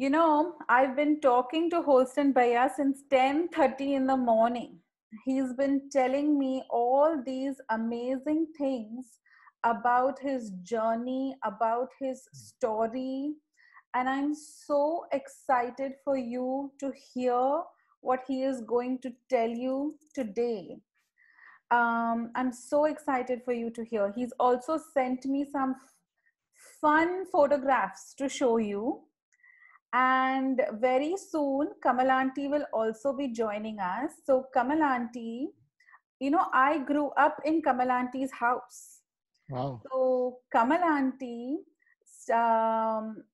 I've been talking to Holston Bhaiya since 10:30 in the morning. He's been telling me all these amazing things about his journey, about his story, and I'm so excited for you to hear what he is going to tell you today. I'm so excited for you to hear. He's also sent me some fun photographs to show you. And very soon, Kamal Aunty will also be joining us. So, Kamal Aunty, I grew up in Kamal Auntie's house. Wow. So, Kamal Aunty um,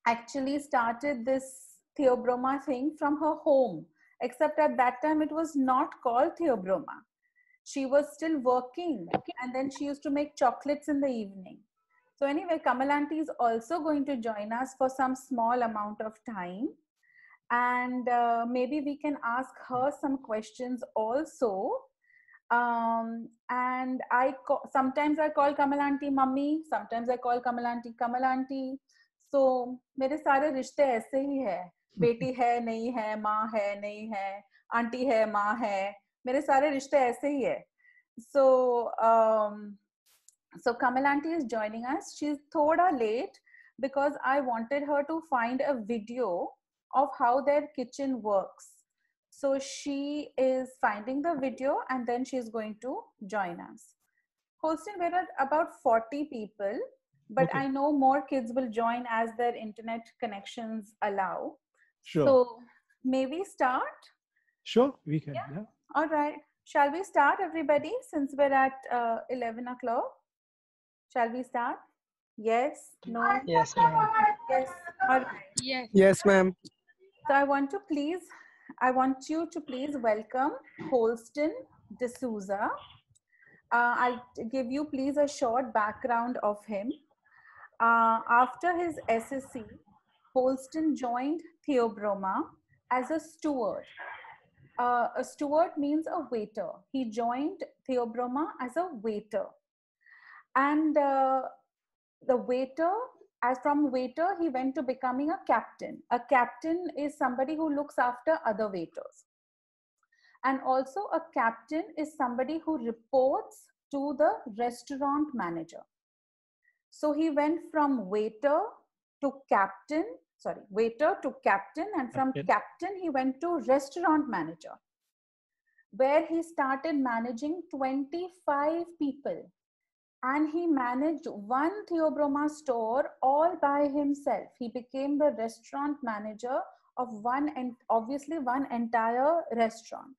actually started this Theobroma thing from her home, except at that time it was not called Theobroma. She was still working, and then she used to make chocolates in the evening. So anyway, Kamal Aunty is also going to join us for some small amount of time. And maybe we can ask her some questions also. And sometimes I call Kamal Aunty mummy, sometimes I call Kamal Aunty Kamal Aunty. So मेरे सारे रिश्ते ऐसे ही है, बेटी है नहीं है, माँ है नहीं है, आंटी है माँ है, मेरे सारे रिश्ते ऐसे ही है. So so Kamal Aunty is joining us. She's thoda late because I wanted her to find a video of how their kitchen works. So she is finding the video and then she's going to join us. Holston, we're at about 40 people, but Okay. I know more kids will join as their internet connections allow. Sure. So may we start? Sure, we can. Yeah. Yeah. All right. Shall we start, everybody, since we're at 11 o'clock? Shall we start? Yes? No? Yes, ma'am. Yes? All right. Yes. Yes, ma'am. So I want you to please welcome Holston D'Souza. I'll give you please a short background of him. After his SSC, Holston joined Theobroma as a steward. A steward means a waiter. He joined Theobroma as a waiter. And the waiter, as from waiter, he went to becoming a captain. A captain is somebody who looks after other waiters. And also a captain is somebody who reports to the restaurant manager. So he went from waiter to captain, and from captain he went to restaurant manager, where he started managing 25 people. And he managed one Theobroma store all by himself. He became the restaurant manager of one entire restaurant.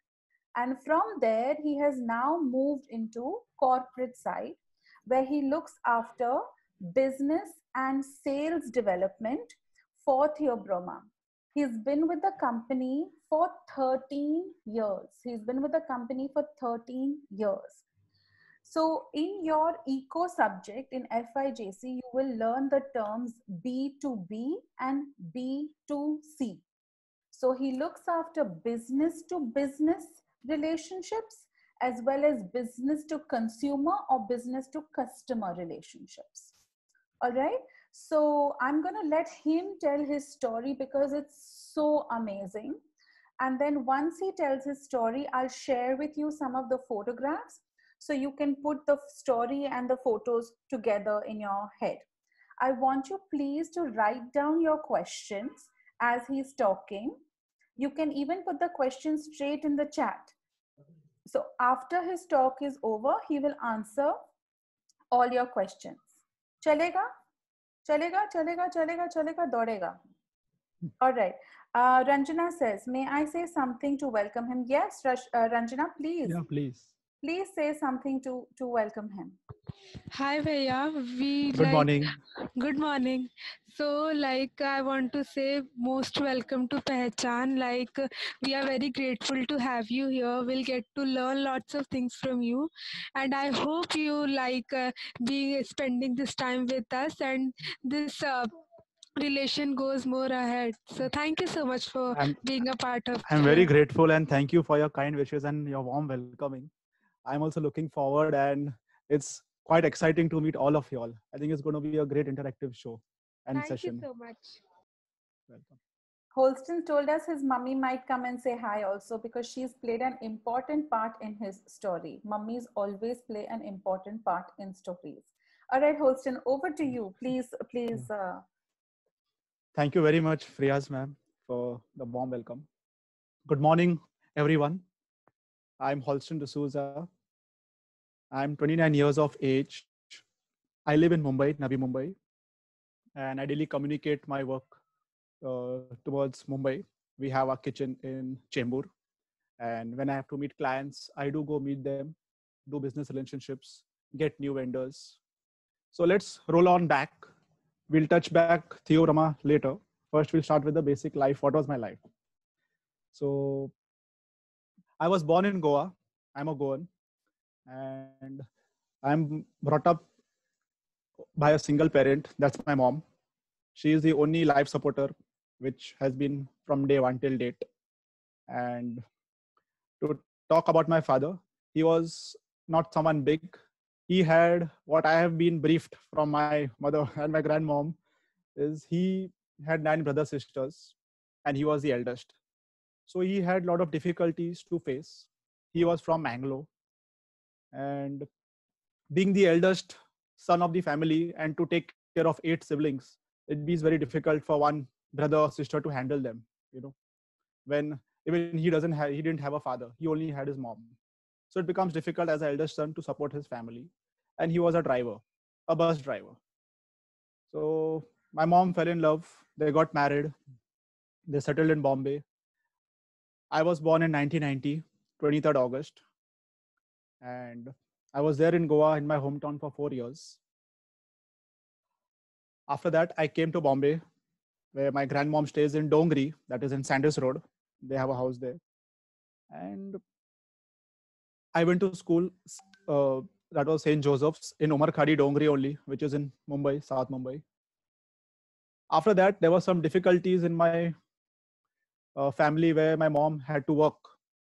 And from there, he has now moved into corporate side, where he looks after business and sales development for Theobroma. He's been with the company for 13 years. So in your eco subject in FIJC, you will learn the terms B2B and B2C. So he looks after business to business relationships as well as business to consumer or business to customer relationships. All right. So I'm going to let him tell his story because it's so amazing. And then once he tells his story, I'll share with you some of the photographs so you can put the story and the photos together in your head. I want you please to write down your questions as he's talking. You can even put the questions straight in the chat. So after his talk is over, he will answer all your questions. Chalega? Chalega, dodega. All right. Ranjana says, may I say something to welcome him? Yes, Ranjana, please. Yeah, please. Please say something to welcome him. Hi, Bhaiya. Good morning. Good morning. So, I want to say most welcome to Pehchan. We are very grateful to have you here. We'll get to learn lots of things from you, and I hope you being spending this time with us, and this relation goes more ahead. So, thank you so much for being a part of. I'm very grateful and thank you for your kind wishes and your warm welcoming. I'm also looking forward, and it's quite exciting to meet all of you all. I think it's going to be a great interactive show and Thank session. you so much. Welcome. Holston told us his mummy might come and say hi also because she's played an important part in his story. Mummies always play an important part in stories. All right, Holston, over to you. Please, please. Thank you very much, Friyaz ma'am, for the warm welcome. Good morning, everyone. I'm Holston D'Souza. I'm 29 years of age. I live in Mumbai, Navi Mumbai, and I daily communicate my work towards Mumbai. We have a kitchen in Chembur, and when I have to meet clients, I do go meet them, do business relationships, get new vendors. So let's roll on back. We'll touch back Theorama later. First, we'll start with the basic life. What was my life? So I was born in Goa. I'm a Goan, and I'm brought up by a single parent. That's my mom. She is the only life supporter, which has been from day one till date. And to talk about my father, he was not someone big. He had what I have been briefed from my mother and my grandmom is he had 9 brothers sisters, and he was the eldest. So he had a lot of difficulties to face. He was from Anglo, and being the eldest son of the family and to take care of 8 siblings, it be very difficult for one brother or sister to handle them. When even he didn't have a father, he only had his mom. So it becomes difficult as an eldest son to support his family. And he was a driver, a bus driver. So my mom fell in love. They got married. They settled in Bombay. I was born in 1990, 23rd August. And I was there in Goa in my hometown for 4 years. After that, I came to Bombay, where my grandmom stays in Dongri, that is in Sanders Road. They have a house there. And I went to school, that was St. Joseph's in Umar Khadi, Dongri only, which is in Mumbai, South Mumbai. After that, there were some difficulties in my family where my mom had to work.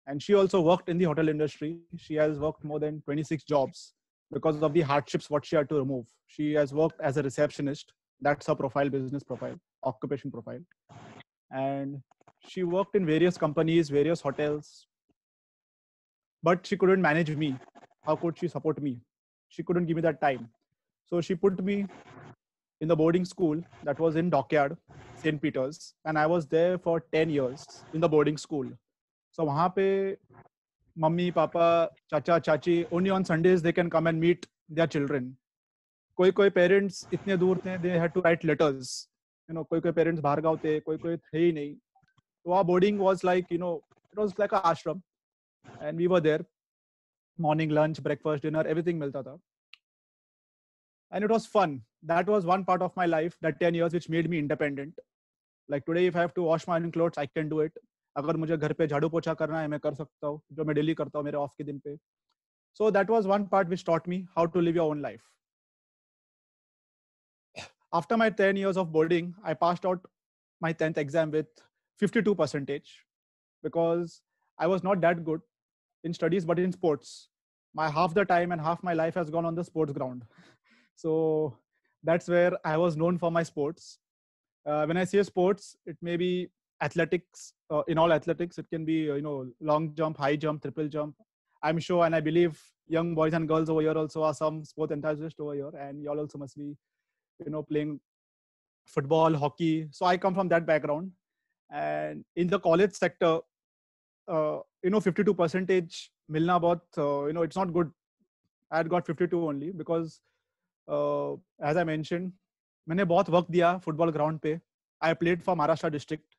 And she also worked in the hotel industry. She has worked more than 26 jobs because of the hardships what she had to remove. She has worked as a receptionist. That's her profile, business profile, occupation profile. And she worked in various companies, various hotels. But she couldn't manage me. How could she support me? She couldn't give me that time. So she put me in the boarding school that was in Dockyard, St. Peter's. And I was there for 10 years in the boarding school. So वहाँ पे mummy, papa, chacha, chachi, only on Sundays they can come and meet their children. कोई parents इतने दूर थे, they had to write letters. कोई parents बाहर गाँव थे, कोई थे ही नहीं. So our boarding was like, it was like an ashram. And we were there. Morning, lunch, breakfast, dinner, everything milta tha. And it was fun. That was one part of my life, that 10 years, which made me independent. Like today, if I have to wash my own clothes, I can do it. अगर मुझे घर पे झाड़ू पोछा करना है, मैं कर सकता हूँ, जो मैं डेली करता हूँ मेरे ऑफ के दिन पे. So that was one part which taught me how to live your own life. After my 10 years of boarding, I passed out my 10th exam with 52% because I was not that good in studies, but in sports. My half the time and half my life has gone on the sports ground. So that's where I was known for my sports. When I say sports, it may be athletics. In all athletics, it can be long jump, high jump, triple jump. I'm sure, and I believe young boys and girls over here also are some sport enthusiasts over here, and y'all also must be, playing football, hockey. So I come from that background, and in the college sector, 52% milna bahut, it's not good. I had got 52 only because, as I mentioned, मैंने बहुत वक्त दिया football ground पे. I played for Maharashtra district.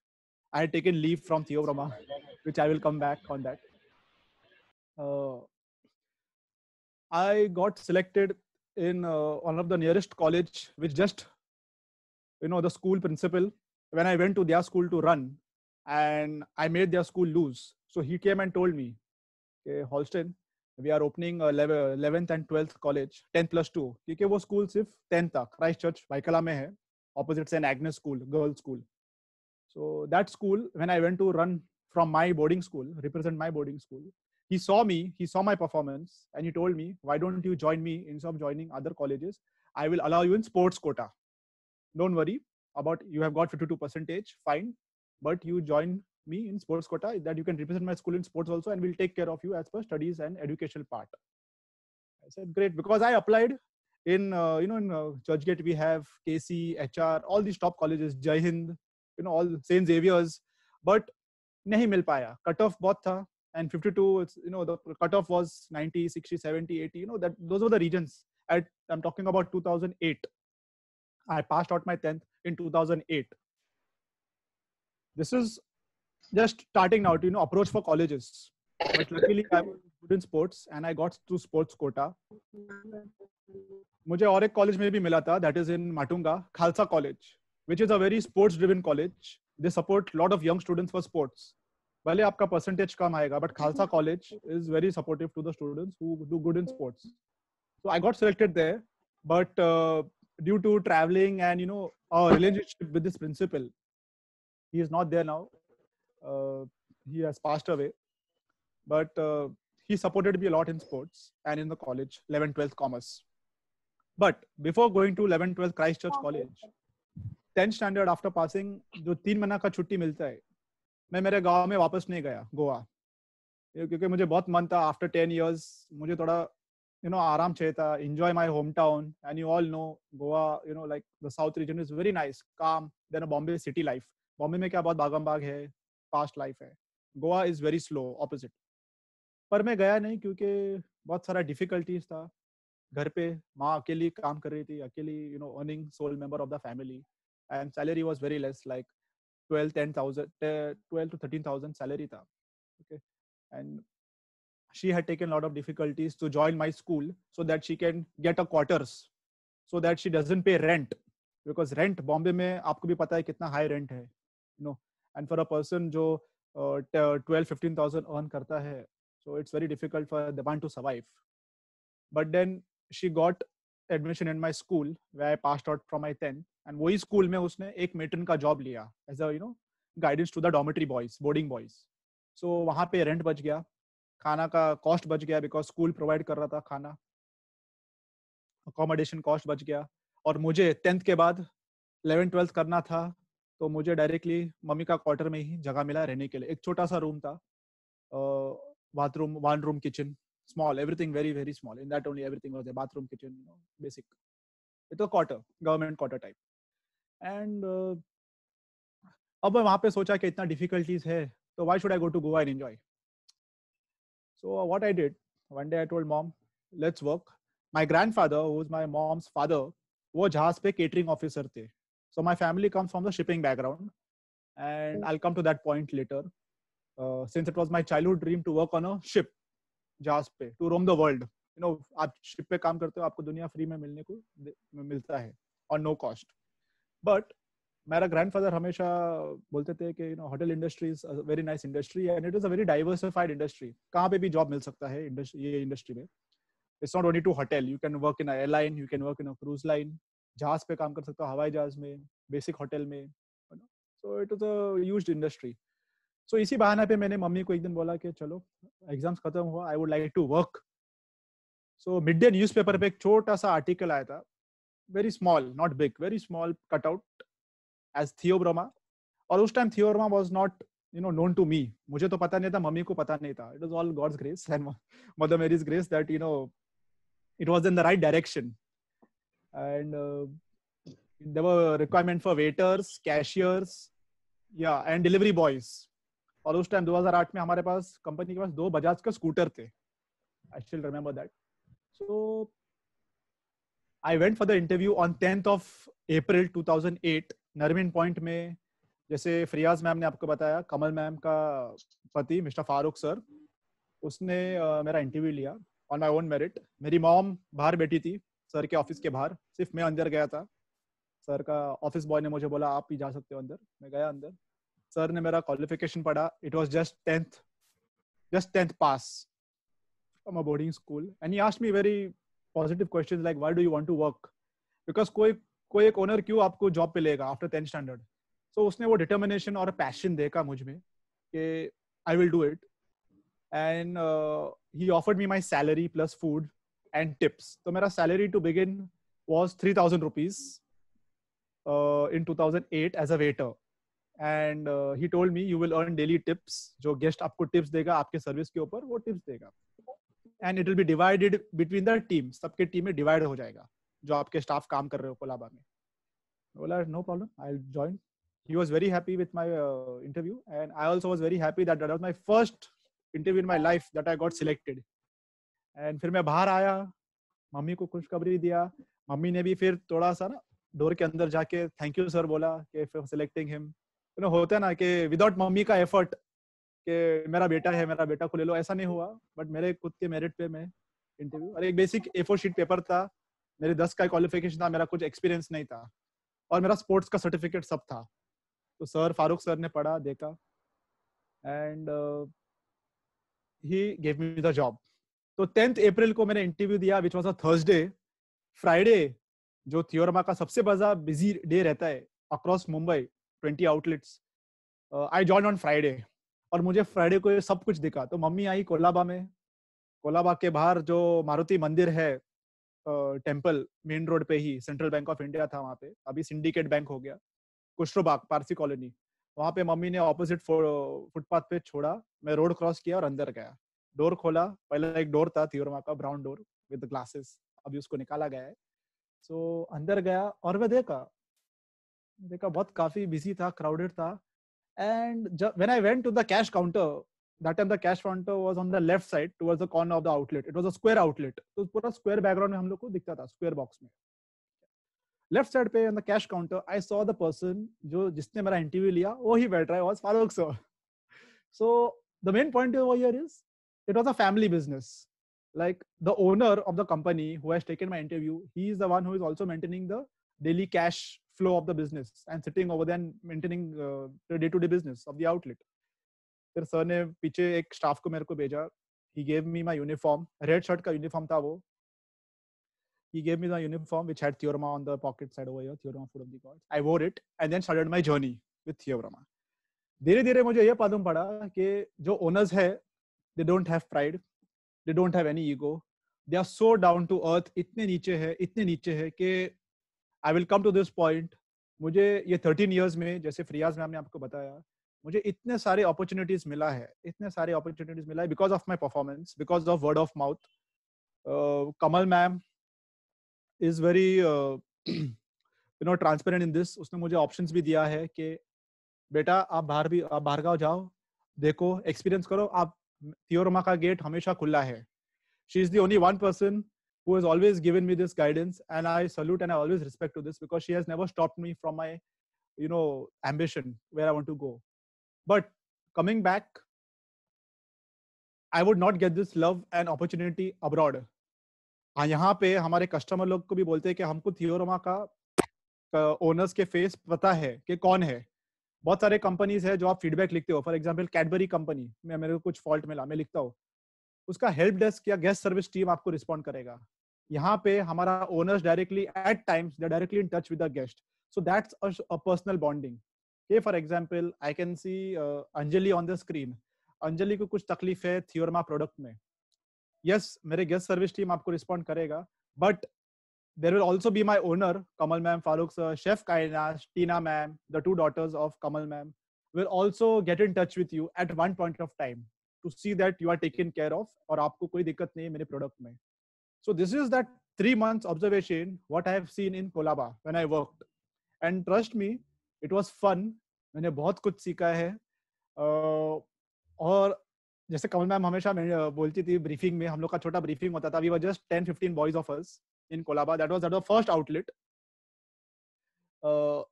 I had taken leave from Theobrahma, which I will come back on that. I got selected in one of the nearest college, which just, the school principal, when I went to their school to run, and I made their school lose. So he came and told me, okay, Holston, we are opening 11th and 12th college, 10 plus 2. क्योंकि वो school सिर्फ 10 तक, Christchurch, Vaikala में है, opposite St. Agnes School, girls' school. So that school, when I went to run from my boarding school, represent my boarding school, he saw me, he saw my performance, and he told me, why don't you join me instead of joining other colleges? I will allow you in sports quota. Don't worry about, you have got 52%, fine. but you join me in sports quota, that you can represent my school in sports also, and we'll take care of you as per studies and educational part. I said, great, because I applied in, in Churchgate, we have KC, HR, all these top colleges, Jai Hind, all St. Xavier's, but nahi mil paya. Cutoff bahut tha, and 52, it's, the cutoff was 90, 60, 70, 80, that those were the regions. I'm talking about 2008. I passed out my 10th in 2008. This is just starting now to, approach for colleges. But luckily I was good in sports and I got to sports quota. मुझे और एक college में भी मिला था, that is in Matunga, Khalsa College, which is a very sports driven college. They support lot of young students for sports. भले आपका percentage कम आएगा, but Khalsa College is very supportive to the students who do good in sports. So I got selected there, but due to traveling and our relationship with this principal, he is not there now. He has passed away, but he supported me a lot in sports and in the college, 11th, 12th commerce. But before going to 11th, 12th Christ Church College, 10th standard after passing, जो 3 महीना का छुट्टी मिलता है, मैं मेरे गांव में वापस नहीं गया, गोवा, क्योंकि मुझे बहुत मन था. आफ्टर 10 years मुझे थोड़ा आराम चाहिए था, enjoy my hometown, and you all know Goa, like the south region is very nice, calm than a Bombay city life. Bombay में क्या बहुत भागम भाग है, फास्ट लाइफ है. Goa is very slow, opposite. पर मैं गया नहीं क्योंकि बहुत सारा डिफिकल्टीज था. घर पे माँ अकेली काम कर रही थी, अकेली earning sole member of the family, and salary was very less, like 12 to 13,000 salary था. Okay, and she had taken a lot of difficulties to join my school so that she can get a quarters, so that she doesn't pay rent, because rent Bombay में आपको भी पता है कितना high rent है, and for a person जो 12-15,000 earn करता है, so it's very difficult for the one to survive. But then she got admission in my school where I passed out from my 10th, and वही school में उसने एक matron का job लिया as a guidance to the dormitory boys, boarding boys. So वहाँ पे rent बच गया, खाना का कॉस्ट बच गया, बिकॉज स्कूल प्रोवाइड कर रहा था खाना, अकोमोडेशन कॉस्ट बच गया. और मुझे 10th के बाद 11th 12th करना था, तो मुझे डायरेक्टली मम्मी का क्वार्टर में ही जगह मिला रहने के लिए. एक छोटा सा रूम था, bathroom, 1 room kitchen, small, everything very very small. In that only everything was there, bathroom, kitchen, basic. It was quarter, government quarter type. And अब मैं वहाँ पे सोचा कि इतना डिफिकल्टीज है, तो why should I go to Goa and enjoy? So what I did, one day I told mom, let's work. My grandfather, who was my mom's father, वो जहाज पे catering officer थे. So my family comes from the shipping background, and I'll come to that point later. Since it was my childhood dream to work on a ship, जहाज पे, to roam the world. आप ship पे काम करते हो, आपको दुनिया free में मिलने को मिलता है on no cost. But मेरा grandfather हमेशा बोलते थे कि hotel industry is a very nice industry and it is a very diversified industry. कहाँ पे भी job मिल सकता है ये industry में. It's not only to hotel. You can work in a airline, you can work in a cruise line. जहाज पे काम कर सकते हो, हवाई जहाज में, basic hotel में. So it is a huge industry. So इसी बहाने पे मैंने मम्मी को एक दिन बोला कि चलो एग्जाम्स खत्म हुआ, I would like to work. So midday newspaper पे एक छोटा सा आर्टिकल आया था, very small, not big, very small cutout as Theobroma. और उस time Theobroma was not known to me. मुझे तो पता नहीं था, मम्मी को पता नहीं था. It was all God's grace and Mother Mary's grace that it was in the right direction. And there were requirement for waiters, cashiers, yeah, and delivery boys. और उस टाइम 2008 में हमारे पास कंपनी के पास 2 बजाज का स्कूटर थे. I still remember that. So I went for the interview on 10th of April 2008, Narmeen point में. जैसे फ्रियाज ma'am ने आपको बताया, कमल मैम का पति मिस्टर फारूक सर, उसने मेरा इंटरव्यू लिया ऑन माय ओन मेरिट. मेरी मॉम बाहर बैठी थी सर के ऑफिस के बाहर, सिर्फ मैं अंदर गया था. सर का ऑफिस बॉय ने मुझे बोला आप भी जा सकते हो अंदर. मैं गया अंदर. सर ने मेरा क्वालिफिकेशन पढ़ा. It was just 10th pass from a boarding school, and he asked me very positive questions like why do you want to work, because कोई एक ओनर क्यों आपको जॉब पे लेगा आफ्टर 10th स्टैंडर्ड. सो उसने वो डिटर्मिनेशन और पैशन देखा मुझ में कि I will do it. And he offered me my salary plus food and tips. तो मेरा salary to begin was 3,000 rupees in 2008 as a waiter, and he told me you will earn daily tips. जो guest आपको tips देगा आपके service के ऊपर, वो tips देगा. And it will be divided between the team. सबके टीम में डिवाइड हो जाएगा जो आपके स्टाफ काम कर रहे हो कोलाबा में. बोला no problem, I will join. He was very happy with my interview, and I also was very happy that that was my first interview in my life that I got selected. And फिर मैं बाहर आया, mummy को खुशखबरी दिया. Mummy ने भी फिर थोड़ा सा ना डोर के अंदर जाके थैंक यू सर बोला कि for selecting him. You know होता है ना कि विदाउट मम्मी का एफर्ट कि मेरा बेटा है, मेरा बेटा को ले लो, ऐसा नहीं हुआ. बट मेरे खुद के मेरिट पे मैं इंटरव्यू, और एक बेसिक A4 शीट पेपर था, मेरे 10 का क्वालिफिकेशन था, मेरा कुछ एक्सपीरियंस नहीं था, और मेरा स्पोर्ट्स का सर्टिफिकेट सब था. तो सर फारूक सर ने पढ़ा, देखा, and he gave me the job. तो 10th अप्रैल को मैंने इंटरव्यू दिया, which was a Thursday. Friday जो थियोरमा का सबसे बड़ा बिजी डे रहता है across Mumbai, 20 outlets, I join on Friday. और मुझे फ्राइडे को ये सब कुछ दिखा. तो मम्मी आई कोलाबा में. कोलाबा के बाहर जो मारुति मंदिर है, टेम्पल, मेन रोड पे ही सेंट्रल बैंक ऑफ इंडिया था वहां पे, अभी सिंडिकेट बैंक हो गया. कुशरोबाग पारसी कॉलोनी, वहां पे मम्मी ने ऑपोजिट फुटपाथ पे छोड़ा. मैं रोड क्रॉस किया और अंदर गया. डोर खोला, पहले एक डोर था थियोरमा का, ब्राउन डोर विद ग्लासेस, अभी उसको निकाला गया है. सो अंदर गया और मैं देखा बहुत काफी बिजी था, क्राउडेड था. And when I went to the cash counter, that time the cash counter was on the left side towards the corner of the outlet. It was a square outlet, तो पूरा square background में हम लोग को दिखता था, square box में. Left side पे on the cash counter I saw the person जो जिसने मेरा इंटरव्यू लिया, वो ही बैठ रहा है, was Farooq sir. So the main point over here is it was a family business. Like the owner of the company who has taken my interview, he is the one who is also maintaining the daily cash flow of the business and sitting over there and maintaining the day-to-day business of the outlet. फिर sir ने पीछे एक staff को मेरे को भेजा. He gave me my uniform, red shirt का uniform था वो. He gave me the uniform which had Theorema on the pocket side over here, Theorema Food of the Gods. I wore it and then started my journey with Theorema. धीरे धीरे मुझे ये मालूम पड़ा कि जो ओनर्स है, they don't have pride, they don't have any ego, they are so down to earth, इतने नीचे है कि I will come to this point. मुझे ये 13 years में, जैसे फ्रियाज मैम ने आपको बताया, मुझे इतने सारे अपॉर्चुनिटीज मिला है because of my performance, because of word of mouth. Kamal ma'am is very transparent in this. उसने मुझे ऑप्शंस भी दिया है कि बेटा आप बाहर गाँव जाओ, देखो, एक्सपीरियंस करो, आप थियोरमा का गेट हमेशा खुला है. She is the only one person who has always given me this guidance, and I salute and I always respect to this, because she has never stopped me from my ambition where I want to go. But coming back, I would not get this love and opportunity abroad. हाँ, यहाँ पे हमारे customer लोग को भी बोलते हैं कि हमको थियोरमा का ओनर्स के फेस पता है कि कौन है. बहुत सारे कंपनीज है जो आप फीडबैक लिखते हो. फॉर एग्जांपल कैडबरी कंपनी में मेरे को कुछ फॉल्ट मिला, मैं लिखता हूँ, उसका हेल्प डेस्क या गेस्ट सर्विस टीम आपको रिस्पॉन्ड करेगा. यहाँ पे हमारा owners directly at times they directly in touch with the guest. So that's a personal bonding. For example I can see Anjali on the screen. Anjali को कुछ तकलीफ है थियोरमा प्रोडक्ट में. यस, मेरे गेस्ट सर्विस टीम आपको रिस्पॉन्ड करेगा, but there will also be my owner, Kamal ma'am, Farooq sir, Chef Kainash, Tina ma'am, the two daughters of Kamal ma'am, will also get in touch with you at one point of time to see that you are taken care of और आपको कोई दिक्कत नहीं है मेरे product में. So this is that 3 months observation what I have seen in Colaba when I worked, and trust me, it was fun. मैंने बहुत कुछ सीखा है. और जैसे कमल मैम हमेशा बोलती थी ब्रीफिंग में, हम लोग का छोटा ब्रीफिंग होता था. We were just 10-15 boys of us in Colaba. That was at the first outlet.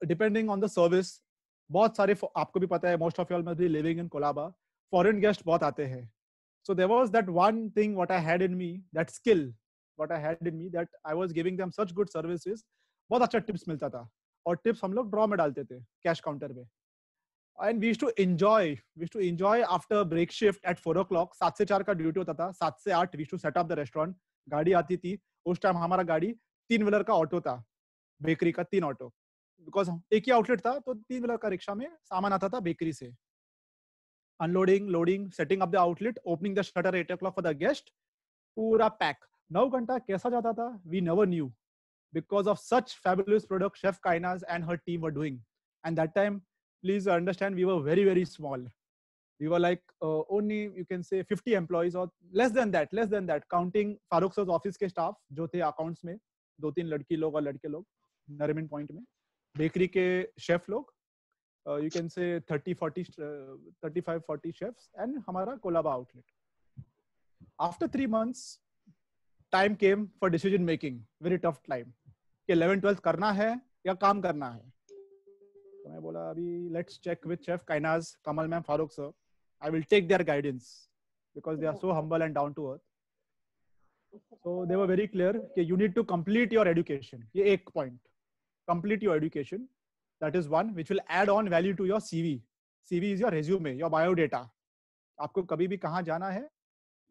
Depending on the service, बहुत सारे, आपको भी पता है, most of you all must be living in Colaba, foreign guests बहुत आते हैं. So there was that one thing what I had in me, that skill what I had in me, that I was giving them such good services. बहुत अच्छा tips मिलता था, और tips हम लोग ड्रॉ में डालते थे कैश काउंटर पे. And we used to enjoy after break shift at 4 o'clock. 7 से 4 का ड्यूटी होता था. 7 से 8 we used to set up the restaurant. गाड़ी आती थी उस टाइम, हमारा गाड़ी 3 व्हीलर का ऑटो था, बेकरी का 3 ऑटो, बिकॉज एक ही आउटलेट था, तो 3 व्हीलर का रिक्शा में सामान आता था बेकरी से. Unloading, loading, setting up the outlet, opening the shutter 8 o'clock for the guest, पूरा पैक. 9 घंटा कैसा जाता था, we never knew, because of such fabulous product Chef Kainash and her team were doing. And that time please understand, we were very, very small. We were like only, you can say, 50 employees or less than that, counting Farooq sir's office के staff जो थे accounts में, 2-3 लड़की लोग और लड़के लोग, Nariman point में, बेकरी के शेफ लोग, you can say 35-40 chefs, and हमारा Colaba outlet. After 3 months, time came for decision making, very tough time, कि 11-12 करना है या काम करना है. तो मैं बोला अभी let's check with chef Kainaz, Kamal ma'am, Farooq sir. I will take their guidance because they are so humble and down to earth. So they were very clear that you need to complete your education. ये एक point. Complete your education. That is one which will add on value to your CV. CV is your resume, your biodata. आपको कभी भी कहाँ जाना है,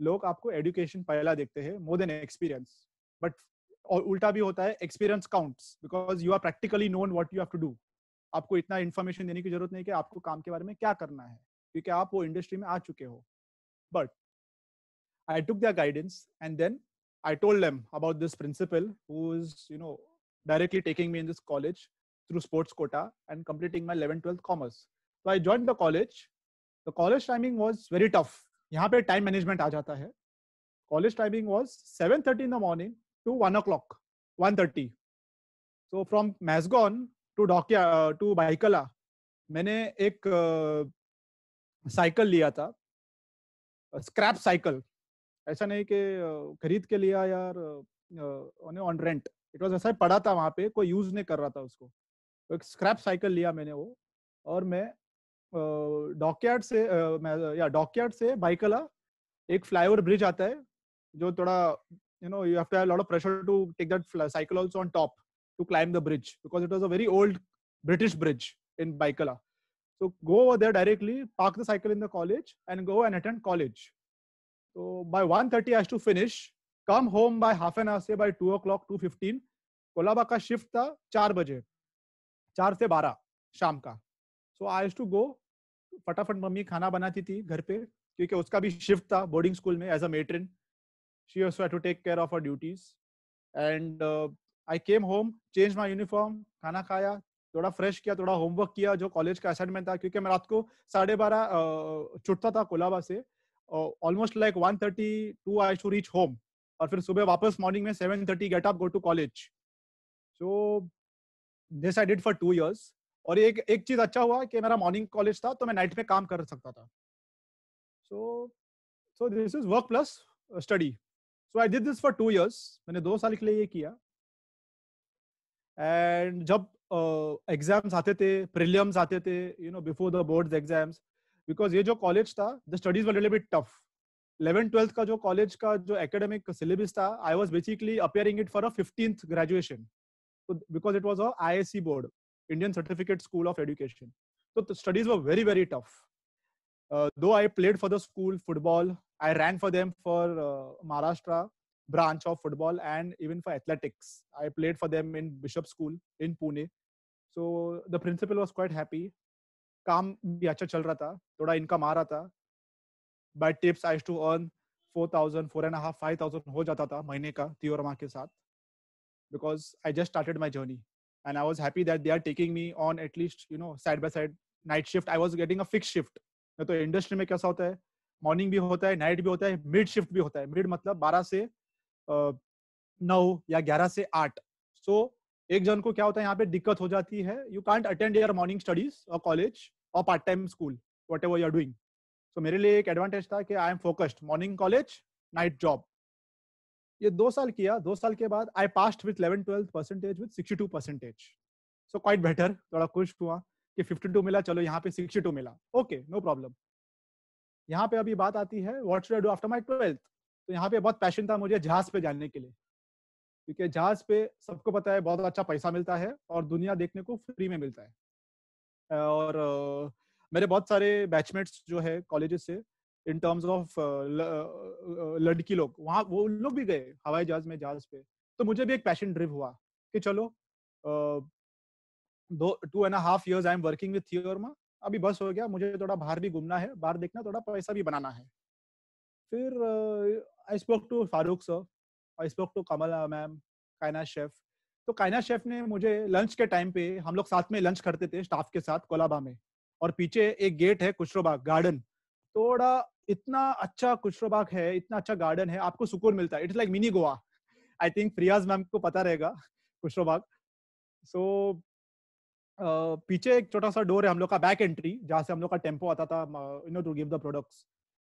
लोग आपको education पहला देखते हैं more than experience. But और उल्टा भी होता है, experience counts because you are practically known what you have to do. आपको इतना information देने की जरूरत नहीं कि आपको काम के बारे में क्या करना है, क्योंकि आप वो इंडस्ट्री में आ चुके हो. But I took their guidance and then I told them about this principal who is, directly taking me in this college through sports quota and completing my 11th-12th commerce. So I joined the college. The college timing was very tough. यहाँ पे time management आ जाता है. College timing was 7:30 in the morning to 1 o'clock, 1:30. So from Masgon to Baikala, मैंने एक cycle लिया था, scrap cycle. ऐसा नहीं कि खरीद के लिया यार, ऑन रेंट. इट वाज ऐसा ही पड़ा था वहां पे, कोई यूज नहीं कर रहा था उसको. तो एक स्क्रैप साइकिल लिया मैंने वो, और मैं डॉकयार्ड से बाइकला एक फ्लाईओवर ब्रिज आता है जो थोड़ा you have to have lot of pressure to take that cycle also on top to climb the bridge because it was a very old British bridge in Byculla. So go over there directly, park the cycle in the college and go and attend college. So by 1:30 I have to finish, come home by half an hour, say by 2 o'clock, 2:15. Colaba का shift था 4 बजे, 4 से 12 शाम का. So I used to go, फटाफट mummy खाना बनाती थी घर पे क्योंकि उसका भी शिफ्ट था बोर्डिंग स्कूल में as a matron. She also had to take care of her duties. And I came home, changed my uniform, खाना खाया, थोड़ा फ्रेश किया, थोड़ा होमवर्क किया जो कॉलेज का असाइनमेंट था, क्योंकि मैं रात को 12:30 छुटता था कोलाबा से. Almost like 1:32 I to reach home, और फिर सुबह वापस मॉर्निंग में 7:30 get up, go to college. So this I did for 2 years. और एक चीज अच्छा हुआ कि मेरा मॉर्निंग कॉलेज था तो मैं नाइट में काम कर सकता था. सो this is work plus study. So I did this for 2 years. मैंने 2 साल के लिए ये किया. एंड जब एग्जाम्स आते थे, प्रीलिम्स आते थे, before the boards exams, because ये जो कॉलेज था, the studies were little bit tough. 11th-12th का जो कॉलेज का जो एकेडमिक सिलेबस था, I was basically appearing it for a 15th graduation, because it was a ISC board, Indian certificate school of education. तो studies were very very tough. Though I played for the school football, I ran for them for Maharashtra branch of football and even for athletics. I played for them in Bishop School in Pune. So the principal was quite happy. काम भी अच्छा चल रहा था, थोड़ा income आ रहा था. By tips I used to earn 4,000, 4,500, 5,000 हो जाता था महीने का थियोरमा के साथ, because I just started my journey and I was happy that they are taking me on at least side by side night shift. I was getting a fixed shift. तो industry में कैसा होता है, मॉर्निंग भी होता है, night भी होता है, मिड शिफ्ट भी होता है. मिड मतलब 12 से 9 या 11 से 8. सो एक जन को क्या होता है यहाँ पे दिक्कत हो जाती है, you can't attend your morning studies और कॉलेज और part time school, whatever you are doing. So मेरे लिए एक एडवांटेज था कि I am focused, morning college, night job. ये 2 साल किया. 2 साल के बाद I passed with 11-12 percentage with 62%. So quite better, थोड़ा खुश हुआ कि 52 मिला, चलो यहाँ पे 62 मिला, ओके, नो प्रॉब्लम. यहाँ पे अभी बात आती है what should I do after my 12th. तो यहाँ पे बहुत पैशन था मुझे जहाज पे जाने के लिए, क्योंकि जहाज पे सबको पता है बहुत अच्छा पैसा मिलता है और दुनिया देखने को फ्री में मिलता है. और मेरे बहुत सारे बैचमेट्स जो है कॉलेजेस से, इन टर्म्स ऑफ लड़की लोग, वहाँ वो लोग भी गए हवाई जहाज में, जहाज पे. तो मुझे भी एक पैशन ड्रिव हुआ कि चलो 2.5 years I am working with Theobroma, अभी बस हो गया, मुझे थोड़ा बाहर भी घूमना है, बाहर देखना, थोड़ा पैसा भी बनाना है. फिर I spoke to Farooq sir, I spoke to Kamal ma'am, Kainat chef. तो कायनात शेफ ने मुझे लंच के टाइम पे, हम लोग साथ में लंच करते थे स्टाफ के साथ कोलाबा में, और पीछे एक गेट है खुशरोबाग गार्डन, थोड़ा इतना अच्छा खुशरोबाग है, इतना अच्छा गार्डन है, आपको सुकून मिलता है। It's like mini Goa. I think फ्रियाज मैम को पता रहेगा खुशरोबाग। सो पीछे एक छोटा सा डोर है हम लोग का, बैक एंट्री, जहाँ से हम लोग का टेम्पो आता था टू गिव द प्रोडक्ट्स।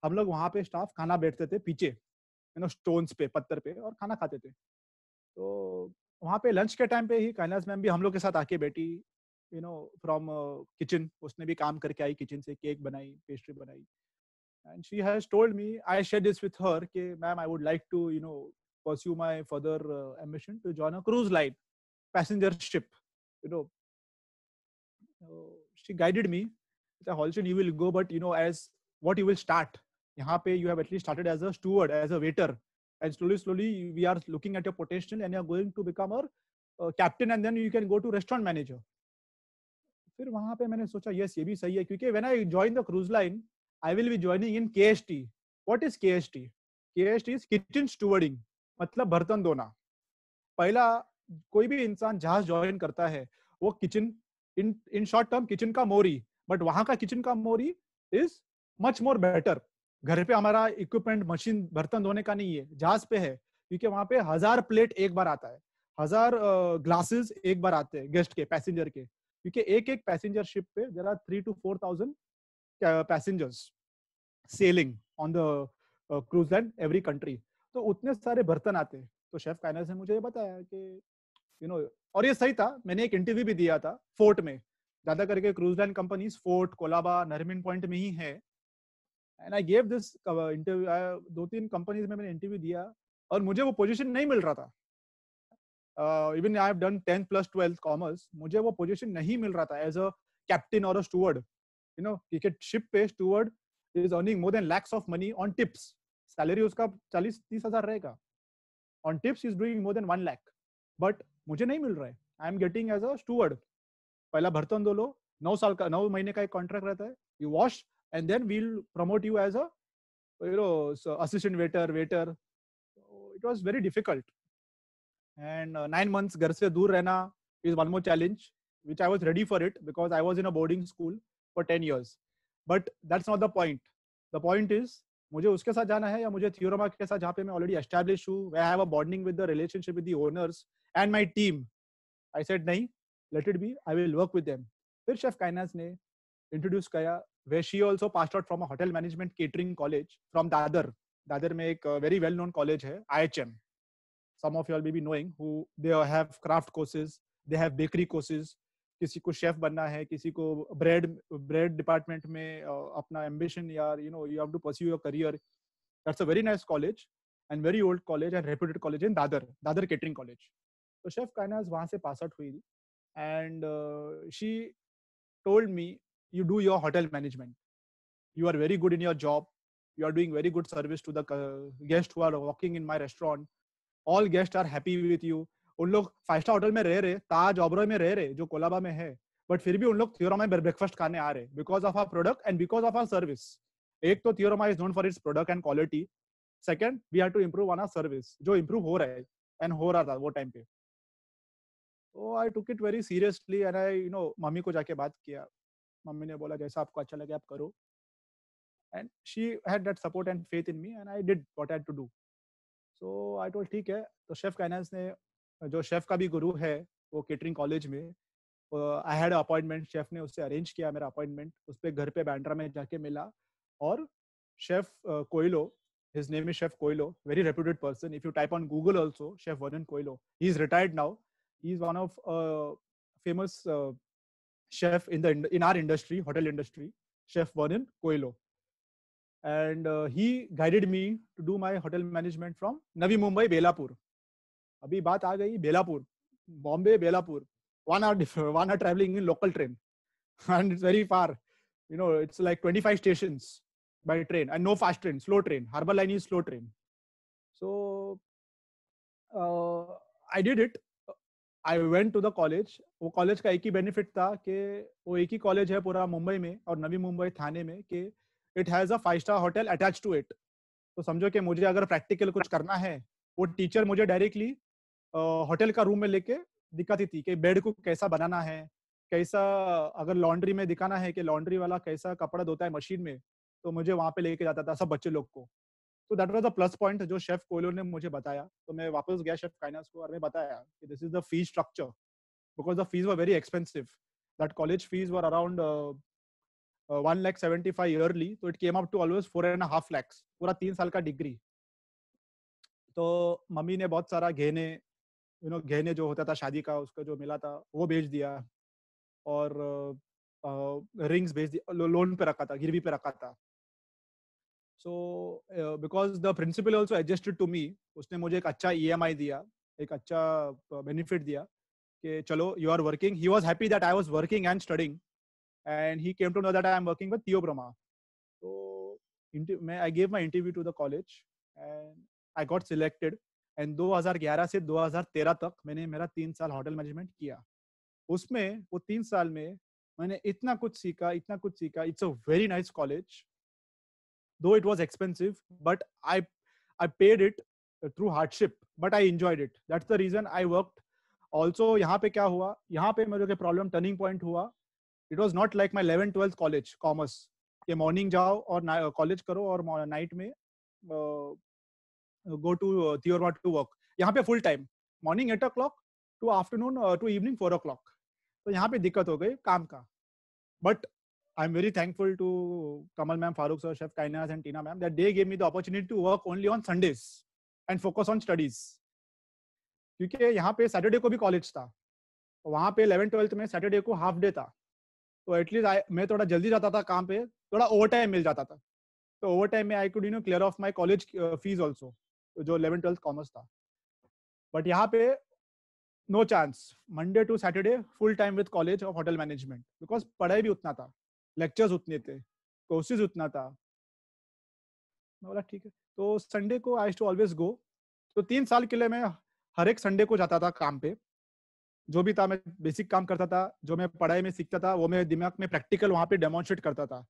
हम लोग वहां पे स्टाफ खाना बैठते थे पीछे स्टोन्स पे, पत्थर पे, और खाना खाते थे। तो वहाँ पे लंच के टाइम पे ही काइनाज मैम भी हम लोग के साथ आके बैठी, फ्रॉम किचन। उसने भी काम करके आई किचन से, केक बनाई, पेस्ट्री बनाई। And she has told me, I share this with her, कि ma'am I would like to pursue my further ambition to join a cruise line passenger ship. you know she guided me. Holston, you will go, but as what you will start, यहाँ पे you have at least started as a steward, as a waiter, and slowly we are looking at your potential, and you are going to become a captain, and then you can go to restaurant manager. फिर वहाँ पे मैंने सोचा yes ये भी सही है, क्योंकि when I join the cruise line, I will be joining in KST. What is KST? KST is kitchen stewarding, मतलब बर्तन धोना। पहला कोई भी इंसान जहाज ज्वाइन करता है वो kitchen, in short term kitchen का मोरी, बट वहां का किचन का मोरी इज मच मोर बेटर। घर पे हमारा इक्विपमेंट, मशीन बर्तन धोने का नहीं है, जहाज पे है, क्योंकि वहां पे 1000 प्लेट एक बार आता है, 1000 ग्लासेस एक बार आते हैं गेस्ट के, पैसेंजर के, क्योंकि एक एक पैसेंजर शिप पे there are 3 to 4,000 passengers sailing on the cruise line every country. तो उतने सारे बर्तन आते हैं। तो शेफ काइनाज ने मुझे ये बताया कि और ये सही था। मैंने एक इंटरव्यू भी दिया था फोर्ट में, ज्यादा करके cruise line companies fort, Colaba, Nariman point में ही है। And I gave this interview, 2-3 companies में मैंने इंटरव्यू दिया और मुझे वो पोजीशन नहीं मिल रहा था। Even I have done 10th plus 12th commerce, मुझे वो पोजीशन नहीं मिल रहा था एज अ कैप्टन और अ स्टूवर्ड। क्रिकेट शिप पे steward is earning more than lakhs of money on tips. Salary उसका 40-30 हजार रहेगा, on tips is doing more than 1 lakh, but मुझे नहीं मिल रहा है। I am getting as a steward. पहला बर्तन धो लो, 9 महीने का एक कॉन्ट्रैक्ट रहता है, you wash and then we'll promote you as a assistant waiter. It was very difficult. And 9 months घर से दूर रहना is one more challenge, which I was ready for it because I was in a boarding school for 10 years. But that's not the point. The point is, मुझे उसके साथ जाना है या मुझे थियोरामा के साथ, जहाँ पे मैं ऑलरेडी एस्टैब्लिश हूँ, where I have a bonding with the relationship with the owners and my team. I said नहीं, let it be, I will work with them. फिर शेफ काइनाज ने इंट्रोड्यूस किया, where she also passed out from a hotel management catering college from Dadar. Dadar में एक very well known college है, IHM. Some of you all may be knowing, who they have craft courses, they have bakery courses. किसी को chef बनना है, किसी को bread department में अपना एम्बिशन, यार you have to pursue your career. That's a very nice college and very old college and reputed college in Dadar catering college. तो शेफ काइनाज वहां से पास आउट हुई and she told me, you do your hotel management, you are very good in your job, you are doing very good service to the guests who are walking in my restaurant, all guests are happy with you. उन लोग 5 star hotel में रह रहे, ताज ओबरॉय में रह रहे, जो कोलाबा में है, बट फिर भी उन लोग थियोरामा में ब्रेकफास्ट खाने आ रहे because of our product and because of our service. एक तो Theobroma is known for its product and quality, second we have to improve on our service, जो इंप्रूव हो रहा है एंड हो रहा था वो टाइम पे। तो I took it very seriously and I mummy को जाके बात किया। मम्मी ने बोला जैसा आपको अच्छा लगे आप करो, and she had that support and faith in me and I did what I had to do. So I told ठीक है। तो शेफ काइनाज ने, जो शेफ का भी गुरु है वो केटरिंग कॉलेज में, आई हैड अपॉइंटमेंट, शेफ ने उससे अरेंज किया मेरा अपॉइंटमेंट, उस पर घर पे बैंड्रा में जाके मिला। और chef Coelho, his name is Chef Koilo, very reputed person. If you type on Google also, Chef Varun Koilo, he is retired now. He is one of famous chef in our industry, hotel industry, Chef Varun Koilo. And he guided me to do my hotel management from Navi Mumbai, Belapur. अभी बात आ गई Belapur, Bombay Belapur, 1 hour traveling in local train and it's very far, it's like 25 stations by train and no fast train, slow train. Harbour Line is slow train. So I did it. I went to the college. वो college का एक ही benefit था कि वो एक ही college है पूरा मुंबई में और नवी मुंबई थाने में, कि it has a 5-star hotel attach to it. तो समझो कि मुझे अगर प्रैक्टिकल कुछ करना है, वो टीचर मुझे डायरेक्टली होटल का रूम में लेके दिखाती थी कि बेड को कैसा बनाना है, कैसा, अगर लॉन्ड्री में दिखाना है कि लॉन्ड्री वाला कैसा कपड़ा धोता है मशीन में, तो मुझे वहां पे लेके जाता था सब बच्चे लोग को। तो that was a plus point जो शेफ कोलो ने मुझे बताया। तो मैं वापस गया शेफ काइनास को और मैं बताया कि this is the fee structure, because the fees were very expensive. That college fees were around 1,75,000 yearly, तो it came up to always 4.5 lakhs, पूरा 3 साल का डिग्री। तो मम्मी ने बहुत सारा गहने, गहने जो होता था शादी का उसका जो मिला था वो बेच दिया, और रिंग्स बेच दिया, लोन पे रखा था, गिरवी पे रखा था। So because the principal also adjusted to me, उसने मुझे एक अच्छा EMI दिया, एक अच्छा बेनिफिट दिया कि चलो you are working. He was happy that I was working and studying, and he came to know that I am working with Theobroma. तो मैं I gave my interview to the college and I got selected. And 2011 से 2013 तक मैंने मेरा 3 साल hotel management किया। उसमें वो 3 साल में मैंने इतना कुछ सीखा, इतना कुछ सीखा। It's a very nice college, though it was expensive, but I paid it through hardship, but I enjoyed it. That's the reason I worked. Also यहाँ पे क्या हुआ, यहाँ पे मेरे प्रॉब्लम टर्निंग पॉइंट हुआ। It was not like my 11th-12th college commerce कि morning जाओ और कॉलेज करो और नाइट में go to Theobroma to work. यहाँ पे full time, morning 8 o'clock to afternoon to evening 4 o'clock। तो यहाँ पे दिक्कत हो गई काम का। But I'm very thankful to Kamal ma'am, Farooq sir, Chef Kainas and Tina ma'am that they gave me the opportunity to work only on Sundays and focus on studies. क्योंकि यहाँ पे सैटरडे को भी कॉलेज था, वहाँ पे 11th-12th में Saturday को हाफ डे था, तो एटलीस्ट मैं थोड़ा जल्दी जाता था काम पे, थोड़ा ओवर टाइम मिल जाता था। तो ओवर टाइम में I could clear off my college fees also, जो 11th-12th कॉमर्स था। बट यहाँ पे no chance, Monday to Saturday full time with college of hotel management, because पढ़ाई भी उतना था, लेक्चर्स उतने थे, कोर्सेज उतना था। मैं बोला ठीक है, तो संडे को आई टू ऑलवेज गो। तो 3 साल के लिए मैं हर एक संडे को जाता था काम पे। जो भी था मैं बेसिक काम करता था, जो मैं पढ़ाई में सीखता था वो मैं दिमाग में प्रैक्टिकल वहाँ पे डेमोन्स्ट्रेट करता था।